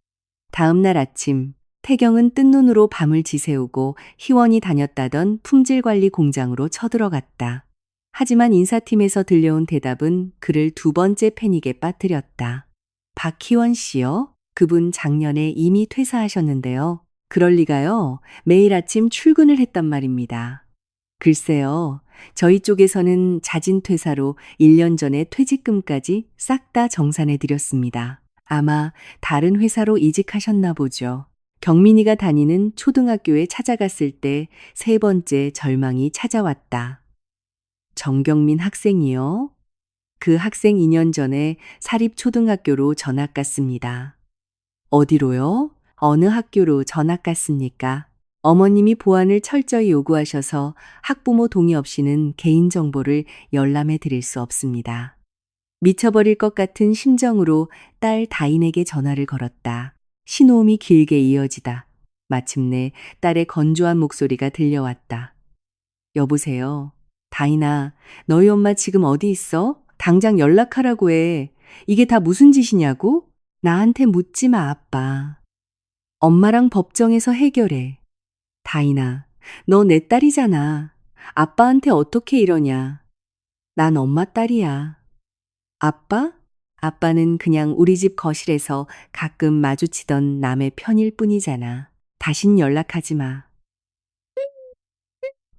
다음 날 아침 태경은 뜬 눈으로 밤을 지새우고 희원이 다녔다던 품질관리 공장으로 쳐들어갔다. 하지만 인사팀에서 들려온 대답은 그를 두 번째 패닉에 빠뜨렸다. 박희원 씨요? 그분 작년에 이미 퇴사하셨는데요. 그럴 리가요. 매일 아침 출근을 했단 말입니다. 글쎄요. 저희 쪽에서는 자진 퇴사로 1년 전에 퇴직금까지 싹 다 정산해 드렸습니다. 아마 다른 회사로 이직하셨나 보죠. 경민이가 다니는 초등학교에 찾아갔을 때 세 번째 절망이 찾아왔다. 정경민 학생이요? 그 학생 2년 전에 사립초등학교로 전학 갔습니다. 어디로요? 어느 학교로 전학 갔습니까? 어머님이 보안을 철저히 요구하셔서 학부모 동의 없이는 개인정보를 열람해 드릴 수 없습니다. 미쳐버릴 것 같은 심정으로 딸 다인에게 전화를 걸었다. 신호음이 길게 이어지다. 마침내 딸의 건조한 목소리가 들려왔다. 여보세요. 다인아, 너희 엄마 지금 어디 있어? 당장 연락하라고 해. 이게 다 무슨 짓이냐고? 나한테 묻지 마, 아빠. 엄마랑 법정에서 해결해. 다인아, 너 내 딸이잖아. 아빠한테 어떻게 이러냐. 난 엄마 딸이야. 아빠? 아빠는 그냥 우리 집 거실에서 가끔 마주치던 남의 편일 뿐이잖아. 다신 연락하지 마.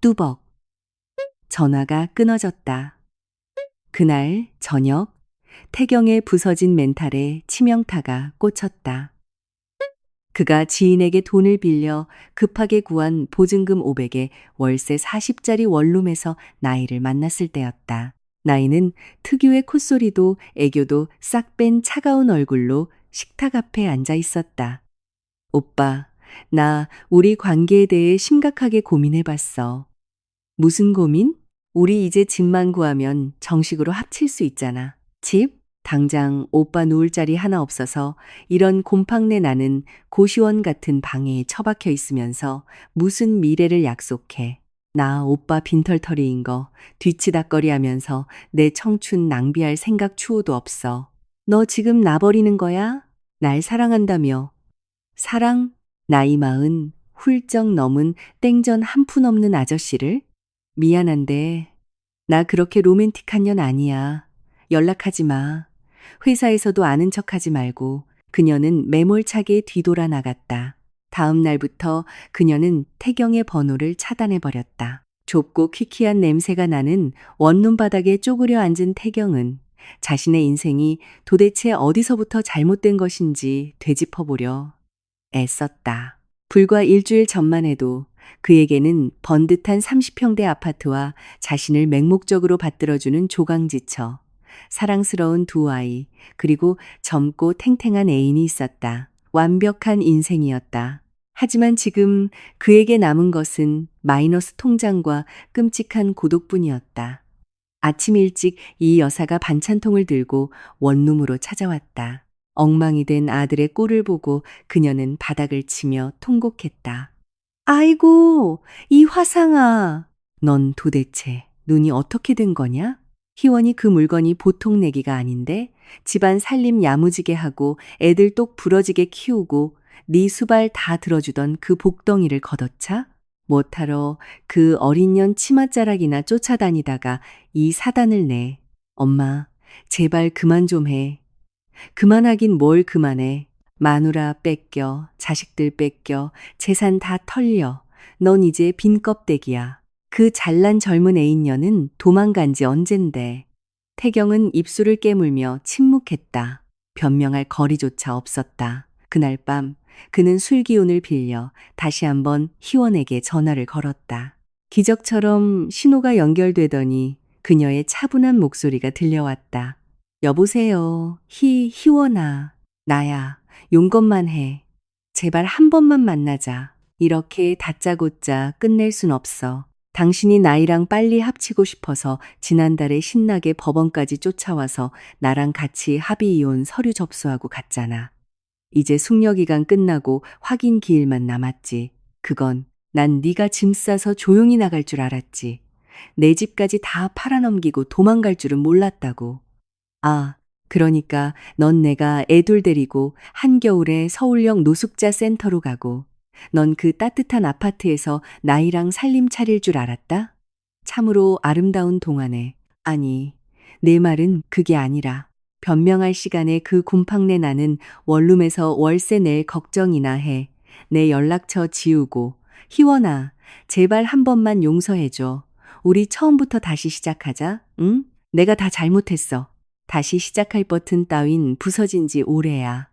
뚜벅. 전화가 끊어졌다. 그날 저녁, 태경의 부서진 멘탈에 치명타가 꽂혔다. 그가 지인에게 돈을 빌려 급하게 구한 보증금 500에 월세 40짜리 원룸에서 나이를 만났을 때였다. 나이는 특유의 콧소리도 애교도 싹 뺀 차가운 얼굴로 식탁 앞에 앉아 있었다. 오빠, 나 우리 관계에 대해 심각하게 고민해봤어. 무슨 고민? 우리 이제 집만 구하면 정식으로 합칠 수 있잖아. 집? 당장 오빠 누울 자리 하나 없어서 이런 곰팡내 나는 고시원 같은 방에 처박혀 있으면서 무슨 미래를 약속해. 나 오빠 빈털터리인 거 뒤치다꺼리 하면서 내 청춘 낭비할 생각 추호도 없어. 너 지금 나 버리는 거야? 날 사랑한다며. 사랑? 나이 40 훌쩍 넘은 땡전 한 푼 없는 아저씨를? 미안한데 나 그렇게 로맨틱한 년 아니야. 연락하지 마. 회사에서도 아는 척하지 말고. 그녀는 매몰차게 뒤돌아 나갔다. 다음 날부터 그녀는 태경의 번호를 차단해버렸다. 좁고 퀴퀴한 냄새가 나는 원룸 바닥에 쪼그려 앉은 태경은 자신의 인생이 도대체 어디서부터 잘못된 것인지 되짚어보려 애썼다. 불과 일주일 전만 해도 그에게는 번듯한 30평대 아파트와 자신을 맹목적으로 받들어주는 조강지처, 사랑스러운 두 아이, 그리고 젊고 탱탱한 애인이 있었다. 완벽한 인생이었다. 하지만 지금 그에게 남은 것은 마이너스 통장과 끔찍한 고독뿐이었다. 아침 일찍 이 여사가 반찬통을 들고 원룸으로 찾아왔다. 엉망이 된 아들의 꼴을 보고 그녀는 바닥을 치며 통곡했다. 아이고, 이 화상아. 넌 도대체 눈이 어떻게 된 거냐? 희원이 그 물건이 보통 내기가 아닌데 집안 살림 야무지게 하고 애들 똑 부러지게 키우고 네 수발 다 들어주던 그 복덩이를 걷어차? 못하러 그 어린 년 치맛자락이나 쫓아다니다가 이 사단을 내. 엄마, 제발 그만 좀 해. 그만하긴 뭘 그만해. 마누라 뺏겨, 자식들 뺏겨, 재산 다 털려. 넌 이제 빈 껍데기야. 그 잘난 젊은 애인녀는 도망간 지 언젠데. 태경은 입술을 깨물며 침묵했다. 변명할 거리조차 없었다. 그날 밤 그는 술 기운을 빌려 다시 한번 희원에게 전화를 걸었다. 기적처럼 신호가 연결되더니 그녀의 차분한 목소리가 들려왔다. 여보세요. 희원아. 나야. 용건만 해. 제발 한 번만 만나자. 이렇게 다짜고짜 끝낼 순 없어. 당신이 나이랑 빨리 합치고 싶어서 지난달에 신나게 법원까지 쫓아와서 나랑 같이 합의 이혼 서류 접수하고 갔잖아. 이제 숙려기간 끝나고 확인 기일만 남았지. 그건 난 네가 짐 싸서 조용히 나갈 줄 알았지. 내 집까지 다 팔아넘기고 도망갈 줄은 몰랐다고. 아, 그러니까 넌 내가 애돌 데리고 한겨울에 서울역 노숙자 센터로 가고 넌 그 따뜻한 아파트에서 나이랑 살림 차릴 줄 알았다? 참으로 아름다운 동안에. 아니, 내 말은 그게 아니라 변명할 시간에 그 곰팡내 나는 원룸에서 월세 낼 걱정이나 해. 내 연락처 지우고. 희원아, 제발 한 번만 용서해줘. 우리 처음부터 다시 시작하자, 응? 내가 다 잘못했어. 다시 시작할 버튼 따윈 부서진 지 오래야.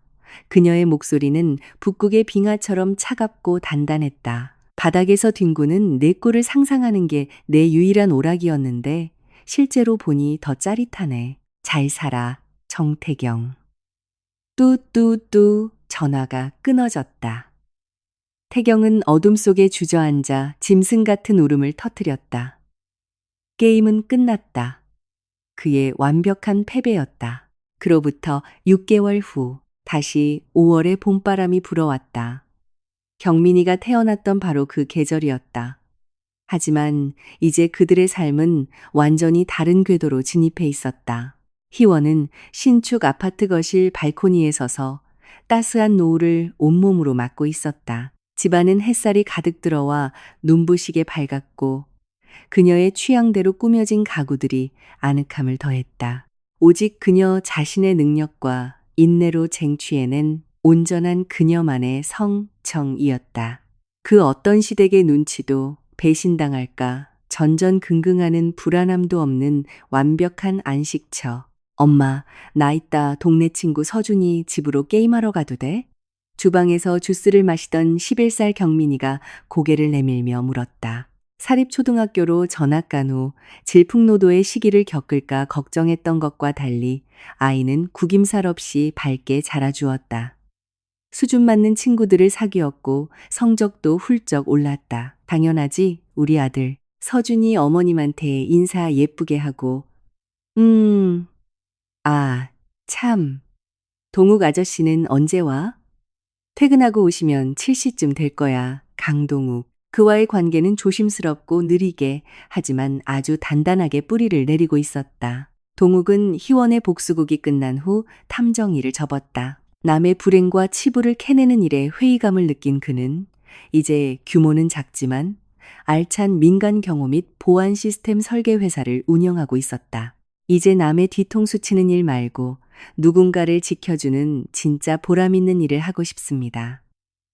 그녀의 목소리는 북극의 빙하처럼 차갑고 단단했다. 바닥에서 뒹구는 내 꼴을 상상하는 게 내 유일한 오락이었는데 실제로 보니 더 짜릿하네. 잘 살아, 정태경. 뚜뚜뚜 전화가 끊어졌다. 태경은 어둠 속에 주저앉아 짐승 같은 울음을 터뜨렸다. 게임은 끝났다. 그의 완벽한 패배였다. 그로부터 6개월 후 다시 5월의 봄바람이 불어왔다. 경민이가 태어났던 바로 그 계절이었다. 하지만 이제 그들의 삶은 완전히 다른 궤도로 진입해 있었다. 희원은 신축 아파트 거실 발코니에 서서 따스한 노을을 온몸으로 맞고 있었다. 집안은 햇살이 가득 들어와 눈부시게 밝았고 그녀의 취향대로 꾸며진 가구들이 아늑함을 더했다. 오직 그녀 자신의 능력과 인내로 쟁취해낸 온전한 그녀만의 성정이었다. 그 어떤 시댁의 눈치도 배신당할까 전전긍긍하는 불안함도 없는 완벽한 안식처. 엄마, 나 이따 동네 친구 서준이 집으로 게임하러 가도 돼? 주방에서 주스를 마시던 11살 경민이가 고개를 내밀며 물었다. 사립초등학교로 전학 간 후 질풍노도의 시기를 겪을까 걱정했던 것과 달리 아이는 구김살 없이 밝게 자라주었다. 수준 맞는 친구들을 사귀었고 성적도 훌쩍 올랐다. 당연하지, 우리 아들. 서준이 어머님한테 인사 예쁘게 하고 아, 참. 동욱 아저씨는 언제 와? 퇴근하고 오시면 7시쯤 될 거야. 강동욱. 그와의 관계는 조심스럽고 느리게 하지만 아주 단단하게 뿌리를 내리고 있었다. 동욱은 희원의 복수국이 끝난 후 탐정 일을 접었다. 남의 불행과 치부를 캐내는 일에 회의감을 느낀 그는 이제 규모는 작지만 알찬 민간 경호 및 보안 시스템 설계 회사를 운영하고 있었다. 이제 남의 뒤통수 치는 일 말고 누군가를 지켜주는 진짜 보람 있는 일을 하고 싶습니다.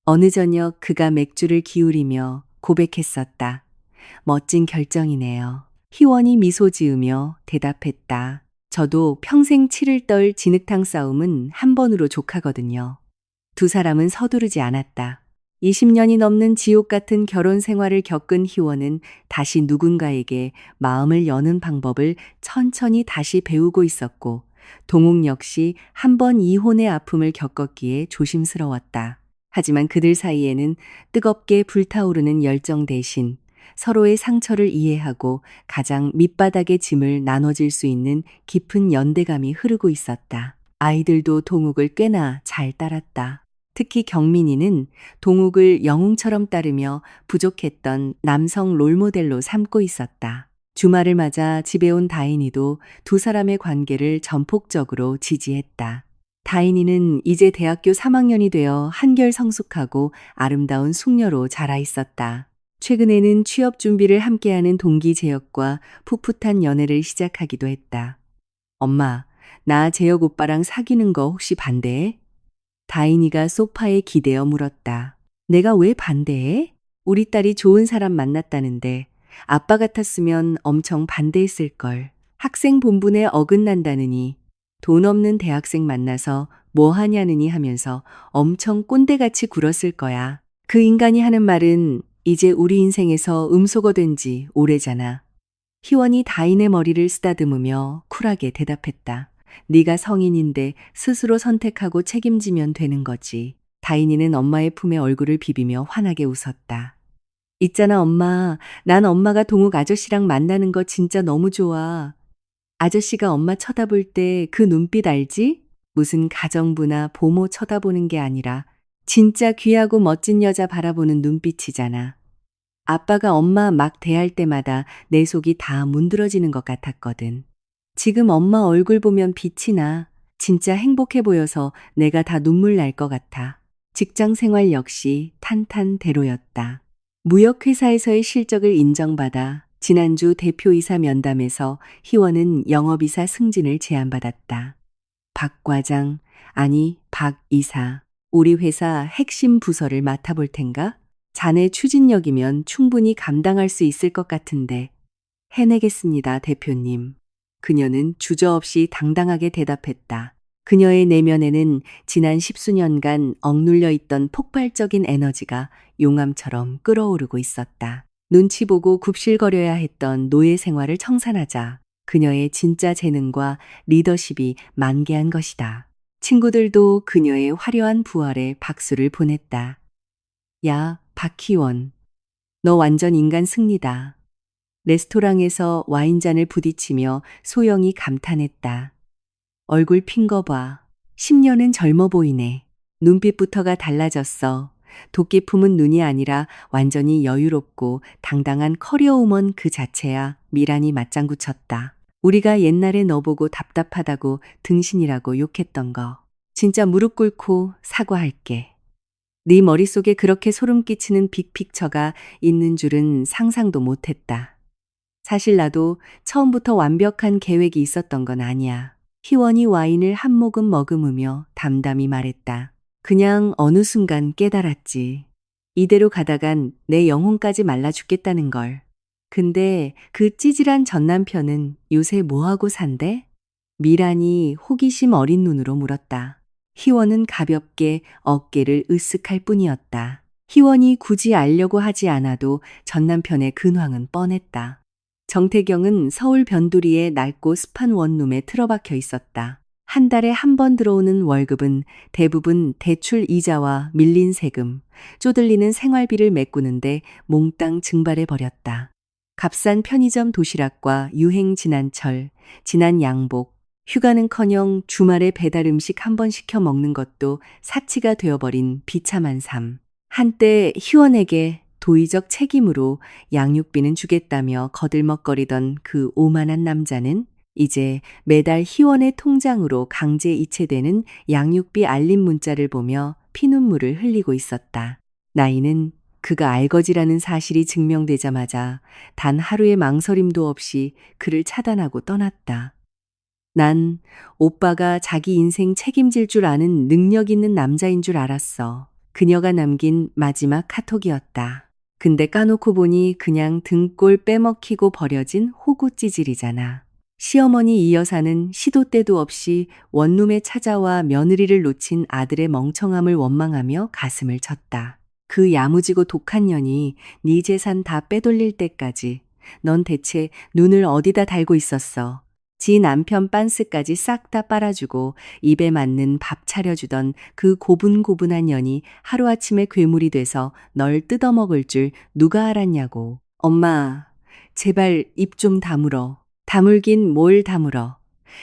어느 저녁 그가 맥주를 기울이며 고백했었다. 멋진 결정이네요. 희원이 미소 지으며 대답했다. 저도 평생 치를 떨 진흙탕 싸움은 한 번으로 족하거든요. 두 사람은 서두르지 않았다. 20년이 넘는 지옥 같은 결혼 생활을 겪은 희원은 다시 누군가에게 마음을 여는 방법을 천천히 다시 배우고 있었고 동욱 역시 한 번 이혼의 아픔을 겪었기에 조심스러웠다. 하지만 그들 사이에는 뜨겁게 불타오르는 열정 대신 서로의 상처를 이해하고 가장 밑바닥의 짐을 나눠질 수 있는 깊은 연대감이 흐르고 있었다. 아이들도 동욱을 꽤나 잘 따랐다. 특히 경민이는 동욱을 영웅처럼 따르며 부족했던 남성 롤모델로 삼고 있었다. 주말을 맞아 집에 온 다인이도 두 사람의 관계를 전폭적으로 지지했다. 다인이는 이제 대학교 3학년이 되어 한결 성숙하고 아름다운 숙녀로 자라 있었다. 최근에는 취업 준비를 함께하는 동기 재혁과 풋풋한 연애를 시작하기도 했다. 엄마, 나 재혁 오빠랑 사귀는 거 혹시 반대해? 다인이가 소파에 기대어 물었다. 내가 왜 반대해? 우리 딸이 좋은 사람 만났다는데 아빠 같았으면 엄청 반대했을걸. 학생 본분에 어긋난다느니 돈 없는 대학생 만나서 뭐 하냐느니 하면서 엄청 꼰대같이 굴었을 거야. 그 인간이 하는 말은 이제 우리 인생에서 음소거 된 지 오래잖아. 희원이 다인의 머리를 쓰다듬으며 쿨하게 대답했다. 네가 성인인데 스스로 선택하고 책임지면 되는 거지. 다인이는 엄마의 품에 얼굴을 비비며 환하게 웃었다. 있잖아 엄마, 난 엄마가 동욱 아저씨랑 만나는 거 진짜 너무 좋아. 아저씨가 엄마 쳐다볼 때 그 눈빛 알지? 무슨 가정부나 보모 쳐다보는 게 아니라 진짜 귀하고 멋진 여자 바라보는 눈빛이잖아. 아빠가 엄마 막 대할 때마다 내 속이 다 문드러지는 것 같았거든. 지금 엄마 얼굴 보면 빛이 나. 진짜 행복해 보여서 내가 다 눈물 날 것 같아. 직장 생활 역시 탄탄대로였다. 무역회사에서의 실적을 인정받아 지난주 대표이사 면담에서 희원은 영업이사 승진을 제안받았다. 박 과장, 아니 박 이사, 우리 회사 핵심 부서를 맡아볼 텐가? 자네 추진력이면 충분히 감당할 수 있을 것 같은데. 해내겠습니다, 대표님. 그녀는 주저없이 당당하게 대답했다. 그녀의 내면에는 지난 10수년간 억눌려 있던 폭발적인 에너지가 용암처럼 끓어오르고 있었다. 눈치 보고 굽실거려야 했던 노예 생활을 청산하자 그녀의 진짜 재능과 리더십이 만개한 것이다. 친구들도 그녀의 화려한 부활에 박수를 보냈다. 야, 박희원. 너 완전 인간 승리다. 레스토랑에서 와인잔을 부딪히며 소영이 감탄했다. 얼굴 핀 거 봐. 10년은 젊어 보이네. 눈빛부터가 달라졌어. 도끼 품은 눈이 아니라 완전히 여유롭고 당당한 커리어우먼 그 자체야. 미란이 맞장구 쳤다. 우리가 옛날에 너 보고 답답하다고 등신이라고 욕했던 거. 진짜 무릎 꿇고 사과할게. 네 머릿속에 그렇게 소름 끼치는 빅픽처가 있는 줄은 상상도 못했다. 사실 나도 처음부터 완벽한 계획이 있었던 건 아니야. 희원이 와인을 한 모금 머금으며 담담히 말했다. 그냥 어느 순간 깨달았지. 이대로 가다간 내 영혼까지 말라 죽겠다는 걸. 근데 그 찌질한 전남편은 요새 뭐하고 산대? 미란이 호기심 어린 눈으로 물었다. 희원은 가볍게 어깨를 으쓱할 뿐이었다. 희원이 굳이 알려고 하지 않아도 전남편의 근황은 뻔했다. 정태경은 서울 변두리의 낡고 습한 원룸에 틀어박혀 있었다. 한 달에 한 번 들어오는 월급은 대부분 대출 이자와 밀린 세금, 쪼들리는 생활비를 메꾸는데 몽땅 증발해버렸다. 값싼 편의점 도시락과 유행 지난철, 지난 양복, 휴가는커녕 주말에 배달 음식 한 번 시켜 먹는 것도 사치가 되어버린 비참한 삶. 한때 희원에게 도의적 책임으로 양육비는 주겠다며 거들먹거리던 그 오만한 남자는 이제 매달 희원의 통장으로 강제 이체되는 양육비 알림 문자를 보며 피눈물을 흘리고 있었다. 나이는 그가 알거지라는 사실이 증명되자마자 단 하루의 망설임도 없이 그를 차단하고 떠났다. 난 오빠가 자기 인생 책임질 줄 아는 능력 있는 남자인 줄 알았어. 그녀가 남긴 마지막 카톡이었다. 근데 까놓고 보니 그냥 등골 빼먹히고 버려진 호구찌질이잖아. 시어머니 이 여사는 시도 때도 없이 원룸에 찾아와 며느리를 놓친 아들의 멍청함을 원망하며 가슴을 쳤다. 그 야무지고 독한 년이 네 재산 다 빼돌릴 때까지 넌 대체 눈을 어디다 달고 있었어. 지 남편 빤스까지 싹 다 빨아주고 입에 맞는 밥 차려주던 그 고분고분한 년이 하루아침에 괴물이 돼서 널 뜯어먹을 줄 누가 알았냐고. 엄마, 제발 입 좀 다물어. 다물긴 뭘 다물어.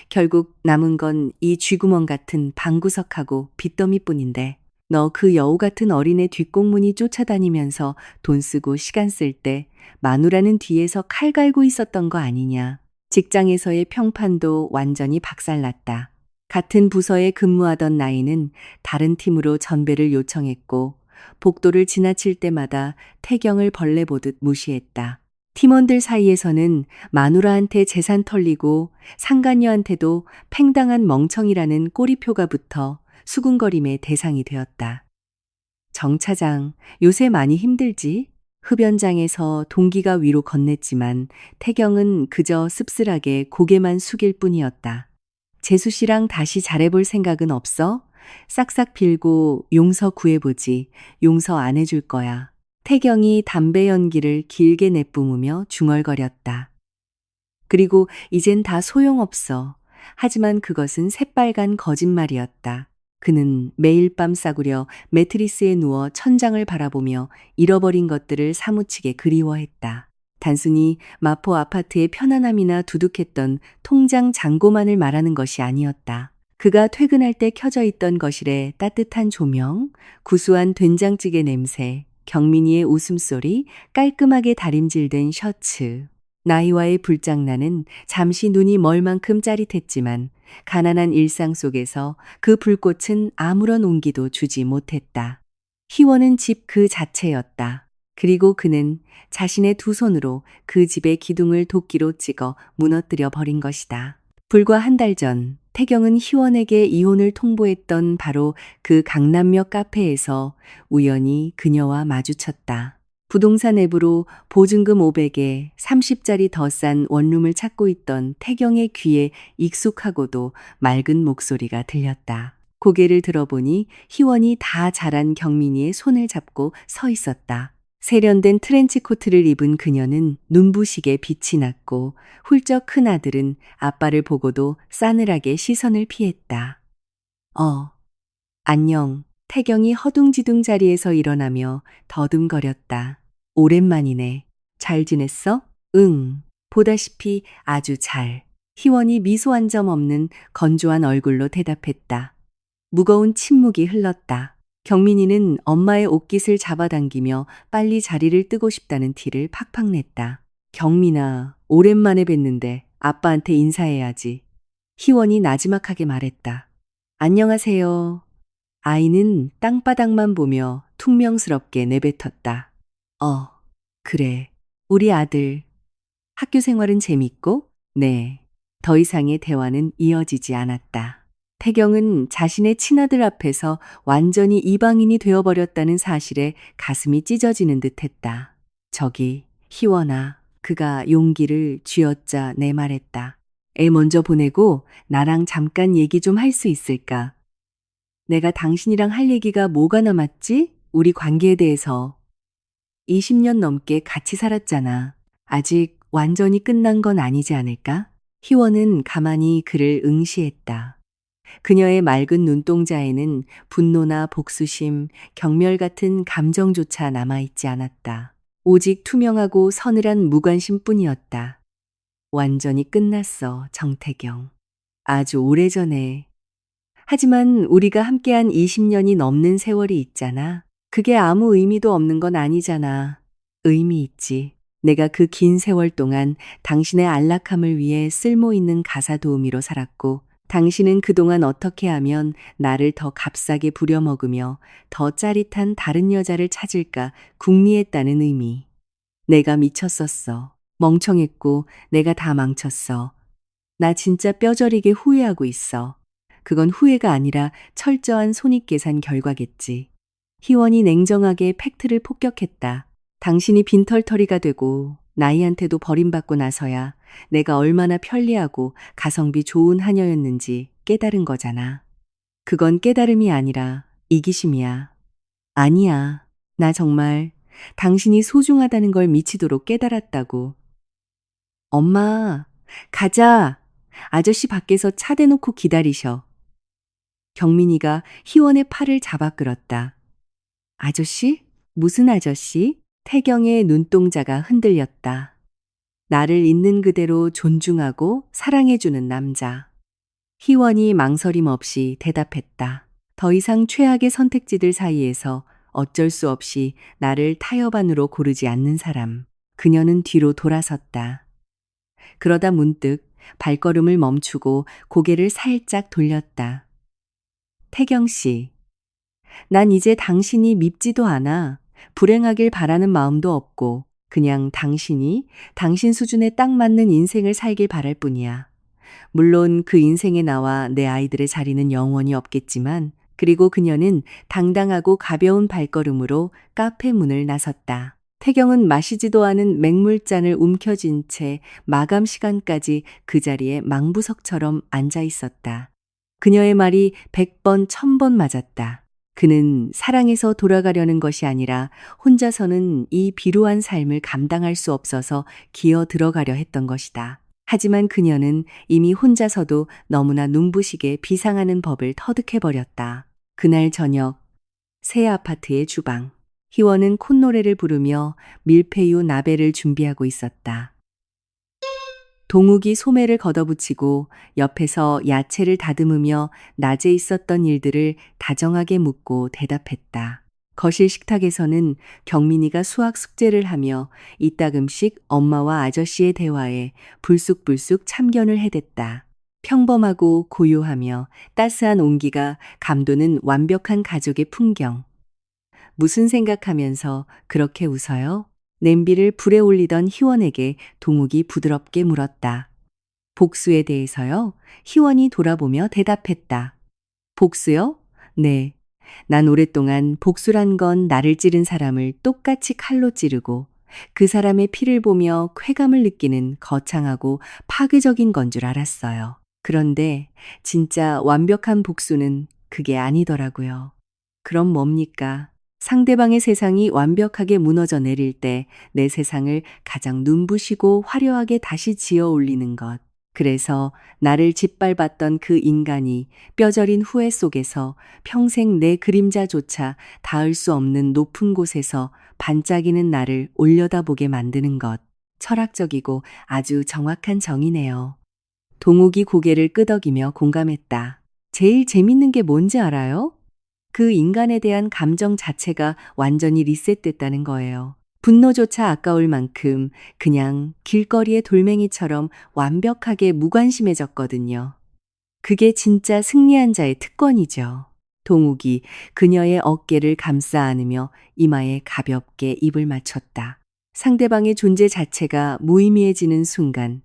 결국 남은 건 이 쥐구멍 같은 방구석하고 빚더미뿐인데 너 그 여우 같은 어린애 뒷공문이 쫓아다니면서 돈 쓰고 시간 쓸 때 마누라는 뒤에서 칼 갈고 있었던 거 아니냐. 직장에서의 평판도 완전히 박살났다. 같은 부서에 근무하던 나이는 다른 팀으로 전배를 요청했고 복도를 지나칠 때마다 태경을 벌레 보듯 무시했다. 팀원들 사이에서는 마누라한테 재산 털리고 상간녀한테도 팽당한 멍청이라는 꼬리표가 붙어 수군거림의 대상이 되었다. 정 차장, 요새 많이 힘들지? 흡연장에서 동기가 위로 건넸지만 태경은 그저 씁쓸하게 고개만 숙일 뿐이었다. 재수 씨랑 다시 잘해볼 생각은 없어? 싹싹 빌고 용서 구해보지. 용서 안 해줄 거야. 태경이 담배 연기를 길게 내뿜으며 중얼거렸다. 그리고 이젠 다 소용없어. 하지만 그것은 새빨간 거짓말이었다. 그는 매일 밤 싸구려 매트리스에 누워 천장을 바라보며 잃어버린 것들을 사무치게 그리워했다. 단순히 마포 아파트의 편안함이나 두둑했던 통장 잔고만을 말하는 것이 아니었다. 그가 퇴근할 때 켜져 있던 거실에 따뜻한 조명, 구수한 된장찌개 냄새, 경민이의 웃음소리, 깔끔하게 다림질된 셔츠. 나이와의 불장난은 잠시 눈이 멀 만큼 짜릿했지만 가난한 일상 속에서 그 불꽃은 아무런 온기도 주지 못했다. 희원은 집 그 자체였다. 그리고 그는 자신의 두 손으로 그 집의 기둥을 도끼로 찍어 무너뜨려 버린 것이다. 불과 한 달 전 태경은 희원에게 이혼을 통보했던 바로 그 강남역 카페에서 우연히 그녀와 마주쳤다. 부동산 앱으로 보증금 500에 30짜리 더 싼 원룸을 찾고 있던 태경의 귀에 익숙하고도 맑은 목소리가 들렸다. 고개를 들어보니 희원이 다 자란 경민이의 손을 잡고 서 있었다. 세련된 트렌치 코트를 입은 그녀는 눈부시게 빛이 났고 훌쩍 큰 아들은 아빠를 보고도 싸늘하게 시선을 피했다. 안녕. 태경이 허둥지둥 자리에서 일어나며 더듬거렸다. 오랜만이네. 잘 지냈어? 응. 보다시피 아주 잘. 희원이 미소 한 점 없는 건조한 얼굴로 대답했다. 무거운 침묵이 흘렀다. 경민이는 엄마의 옷깃을 잡아당기며 빨리 자리를 뜨고 싶다는 티를 팍팍 냈다. 경민아, 오랜만에 뵀는데 아빠한테 인사해야지. 희원이 나지막하게 말했다. 안녕하세요. 아이는 땅바닥만 보며 퉁명스럽게 내뱉었다. 그래. 우리 아들. 학교 생활은 재밌고? 네. 더 이상의 대화는 이어지지 않았다. 태경은 자신의 친아들 앞에서 완전히 이방인이 되어버렸다는 사실에 가슴이 찢어지는 듯 했다. 저기, 희원아. 그가 용기를 쥐어짜 내말했다. 애 먼저 보내고 나랑 잠깐 얘기 좀 할 수 있을까? 내가 당신이랑 할 얘기가 뭐가 남았지? 우리 관계에 대해서. 20년 넘게 같이 살았잖아. 아직 완전히 끝난 건 아니지 않을까? 희원은 가만히 그를 응시했다. 그녀의 맑은 눈동자에는 분노나 복수심, 경멸 같은 감정조차 남아있지 않았다. 오직 투명하고 서늘한 무관심뿐이었다. 완전히 끝났어, 정태경. 아주 오래전에. 하지만 우리가 함께한 20년이 넘는 세월이 있잖아. 그게 아무 의미도 없는 건 아니잖아. 의미 있지. 내가 그 긴 세월 동안 당신의 안락함을 위해 쓸모 있는 가사 도우미로 살았고, 당신은 그동안 어떻게 하면 나를 더 값싸게 부려먹으며 더 짜릿한 다른 여자를 찾을까 궁리했다는 의미. 내가 미쳤었어. 멍청했고 내가 다 망쳤어. 나 진짜 뼈저리게 후회하고 있어. 그건 후회가 아니라 철저한 손익계산 결과겠지. 희원이 냉정하게 팩트를 폭격했다. 당신이 빈털터리가 되고 나이한테도 버림받고 나서야 내가 얼마나 편리하고 가성비 좋은 하녀였는지 깨달은 거잖아. 그건 깨달음이 아니라 이기심이야. 아니야. 나 정말 당신이 소중하다는 걸 미치도록 깨달았다고. 엄마, 가자. 아저씨 밖에서 차 대놓고 기다리셔. 경민이가 희원의 팔을 잡아 끌었다. 아저씨? 무슨 아저씨? 태경의 눈동자가 흔들렸다. 나를 있는 그대로 존중하고 사랑해주는 남자. 희원이 망설임 없이 대답했다. 더 이상 최악의 선택지들 사이에서 어쩔 수 없이 나를 타협안으로 고르지 않는 사람. 그녀는 뒤로 돌아섰다. 그러다 문득 발걸음을 멈추고 고개를 살짝 돌렸다. 태경 씨, 난 이제 당신이 밉지도 않아. 불행하길 바라는 마음도 없고, 그냥 당신이 당신 수준에 딱 맞는 인생을 살길 바랄 뿐이야. 물론 그 인생에 나와 내 아이들의 자리는 영원히 없겠지만, 그리고 그녀는 당당하고 가벼운 발걸음으로 카페 문을 나섰다. 태경은 마시지도 않은 맹물잔을 움켜쥔 채 마감 시간까지 그 자리에 망부석처럼 앉아 있었다. 그녀의 말이 100번, 1000번 맞았다. 그는 사랑에서 돌아가려는 것이 아니라 혼자서는 이 비루한 삶을 감당할 수 없어서 기어 들어가려 했던 것이다. 하지만 그녀는 이미 혼자서도 너무나 눈부시게 비상하는 법을 터득해버렸다. 그날 저녁, 새 아파트의 주방. 희원은 콧노래를 부르며 밀푀유 나베를 준비하고 있었다. 동욱이 소매를 걷어붙이고 옆에서 야채를 다듬으며 낮에 있었던 일들을 다정하게 묻고 대답했다. 거실 식탁에서는 경민이가 수학 숙제를 하며 이따금씩 엄마와 아저씨의 대화에 불쑥불쑥 참견을 해댔다. 평범하고 고요하며 따스한 온기가 감도는 완벽한 가족의 풍경. 무슨 생각하면서 그렇게 웃어요? 냄비를 불에 올리던 희원에게 동욱이 부드럽게 물었다. 복수에 대해서요? 희원이 돌아보며 대답했다. 복수요? 네. 난 오랫동안 복수란 건 나를 찌른 사람을 똑같이 칼로 찌르고 그 사람의 피를 보며 쾌감을 느끼는 거창하고 파괴적인 건 줄 알았어요. 그런데 진짜 완벽한 복수는 그게 아니더라고요. 그럼 뭡니까? 상대방의 세상이 완벽하게 무너져 내릴 때 내 세상을 가장 눈부시고 화려하게 다시 지어 올리는 것. 그래서 나를 짓밟았던 그 인간이 뼈저린 후회 속에서 평생 내 그림자조차 닿을 수 없는 높은 곳에서 반짝이는 나를 올려다보게 만드는 것. 철학적이고 아주 정확한 정의네요. 동욱이 고개를 끄덕이며 공감했다. 제일 재밌는 게 뭔지 알아요? 그 인간에 대한 감정 자체가 완전히 리셋됐다는 거예요. 분노조차 아까울 만큼 그냥 길거리의 돌멩이처럼 완벽하게 무관심해졌거든요. 그게 진짜 승리한 자의 특권이죠. 동욱이 그녀의 어깨를 감싸 안으며 이마에 가볍게 입을 맞췄다. 상대방의 존재 자체가 무의미해지는 순간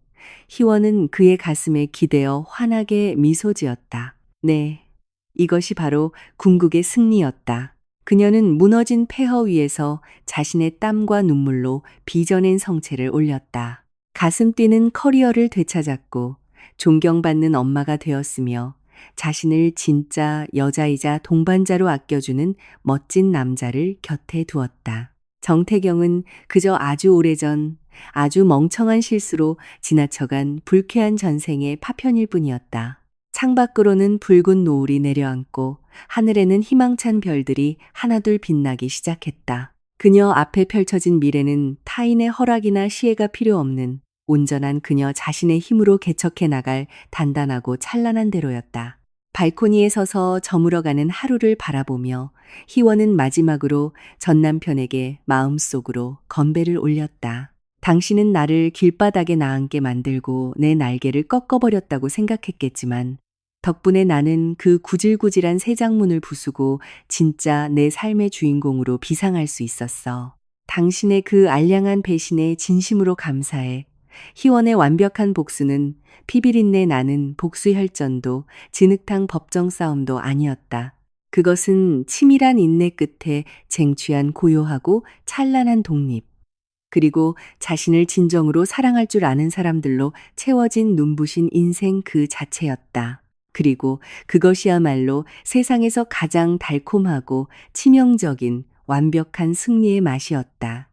희원은 그의 가슴에 기대어 환하게 미소 지었다. 네. 이것이 바로 궁극의 승리였다. 그녀는 무너진 폐허 위에서 자신의 땀과 눈물로 빚어낸 성체를 올렸다. 가슴 뛰는 커리어를 되찾았고 존경받는 엄마가 되었으며 자신을 진짜 여자이자 동반자로 아껴주는 멋진 남자를 곁에 두었다. 정태경은 그저 아주 오래전 아주 멍청한 실수로 지나쳐간 불쾌한 전생의 파편일 뿐이었다. 창밖으로는 붉은 노을이 내려앉고 하늘에는 희망찬 별들이 하나둘 빛나기 시작했다. 그녀 앞에 펼쳐진 미래는 타인의 허락이나 시혜가 필요 없는 온전한 그녀 자신의 힘으로 개척해 나갈 단단하고 찬란한 대로였다. 발코니에 서서 저물어가는 하루를 바라보며 희원은 마지막으로 전 남편에게 마음속으로 건배를 올렸다. 당신은 나를 길바닥에 나앉게 만들고 내 날개를 꺾어버렸다고 생각했겠지만 덕분에 나는 그 구질구질한 새 장문을 부수고 진짜 내 삶의 주인공으로 비상할 수 있었어. 당신의 그 알량한 배신에 진심으로 감사해. 희원의 완벽한 복수는 피비린내 나는 복수 혈전도 진흙탕 법정 싸움도 아니었다. 그것은 치밀한 인내 끝에 쟁취한 고요하고 찬란한 독립. 그리고 자신을 진정으로 사랑할 줄 아는 사람들로 채워진 눈부신 인생 그 자체였다. 그리고 그것이야말로 세상에서 가장 달콤하고 치명적인 완벽한 승리의 맛이었다.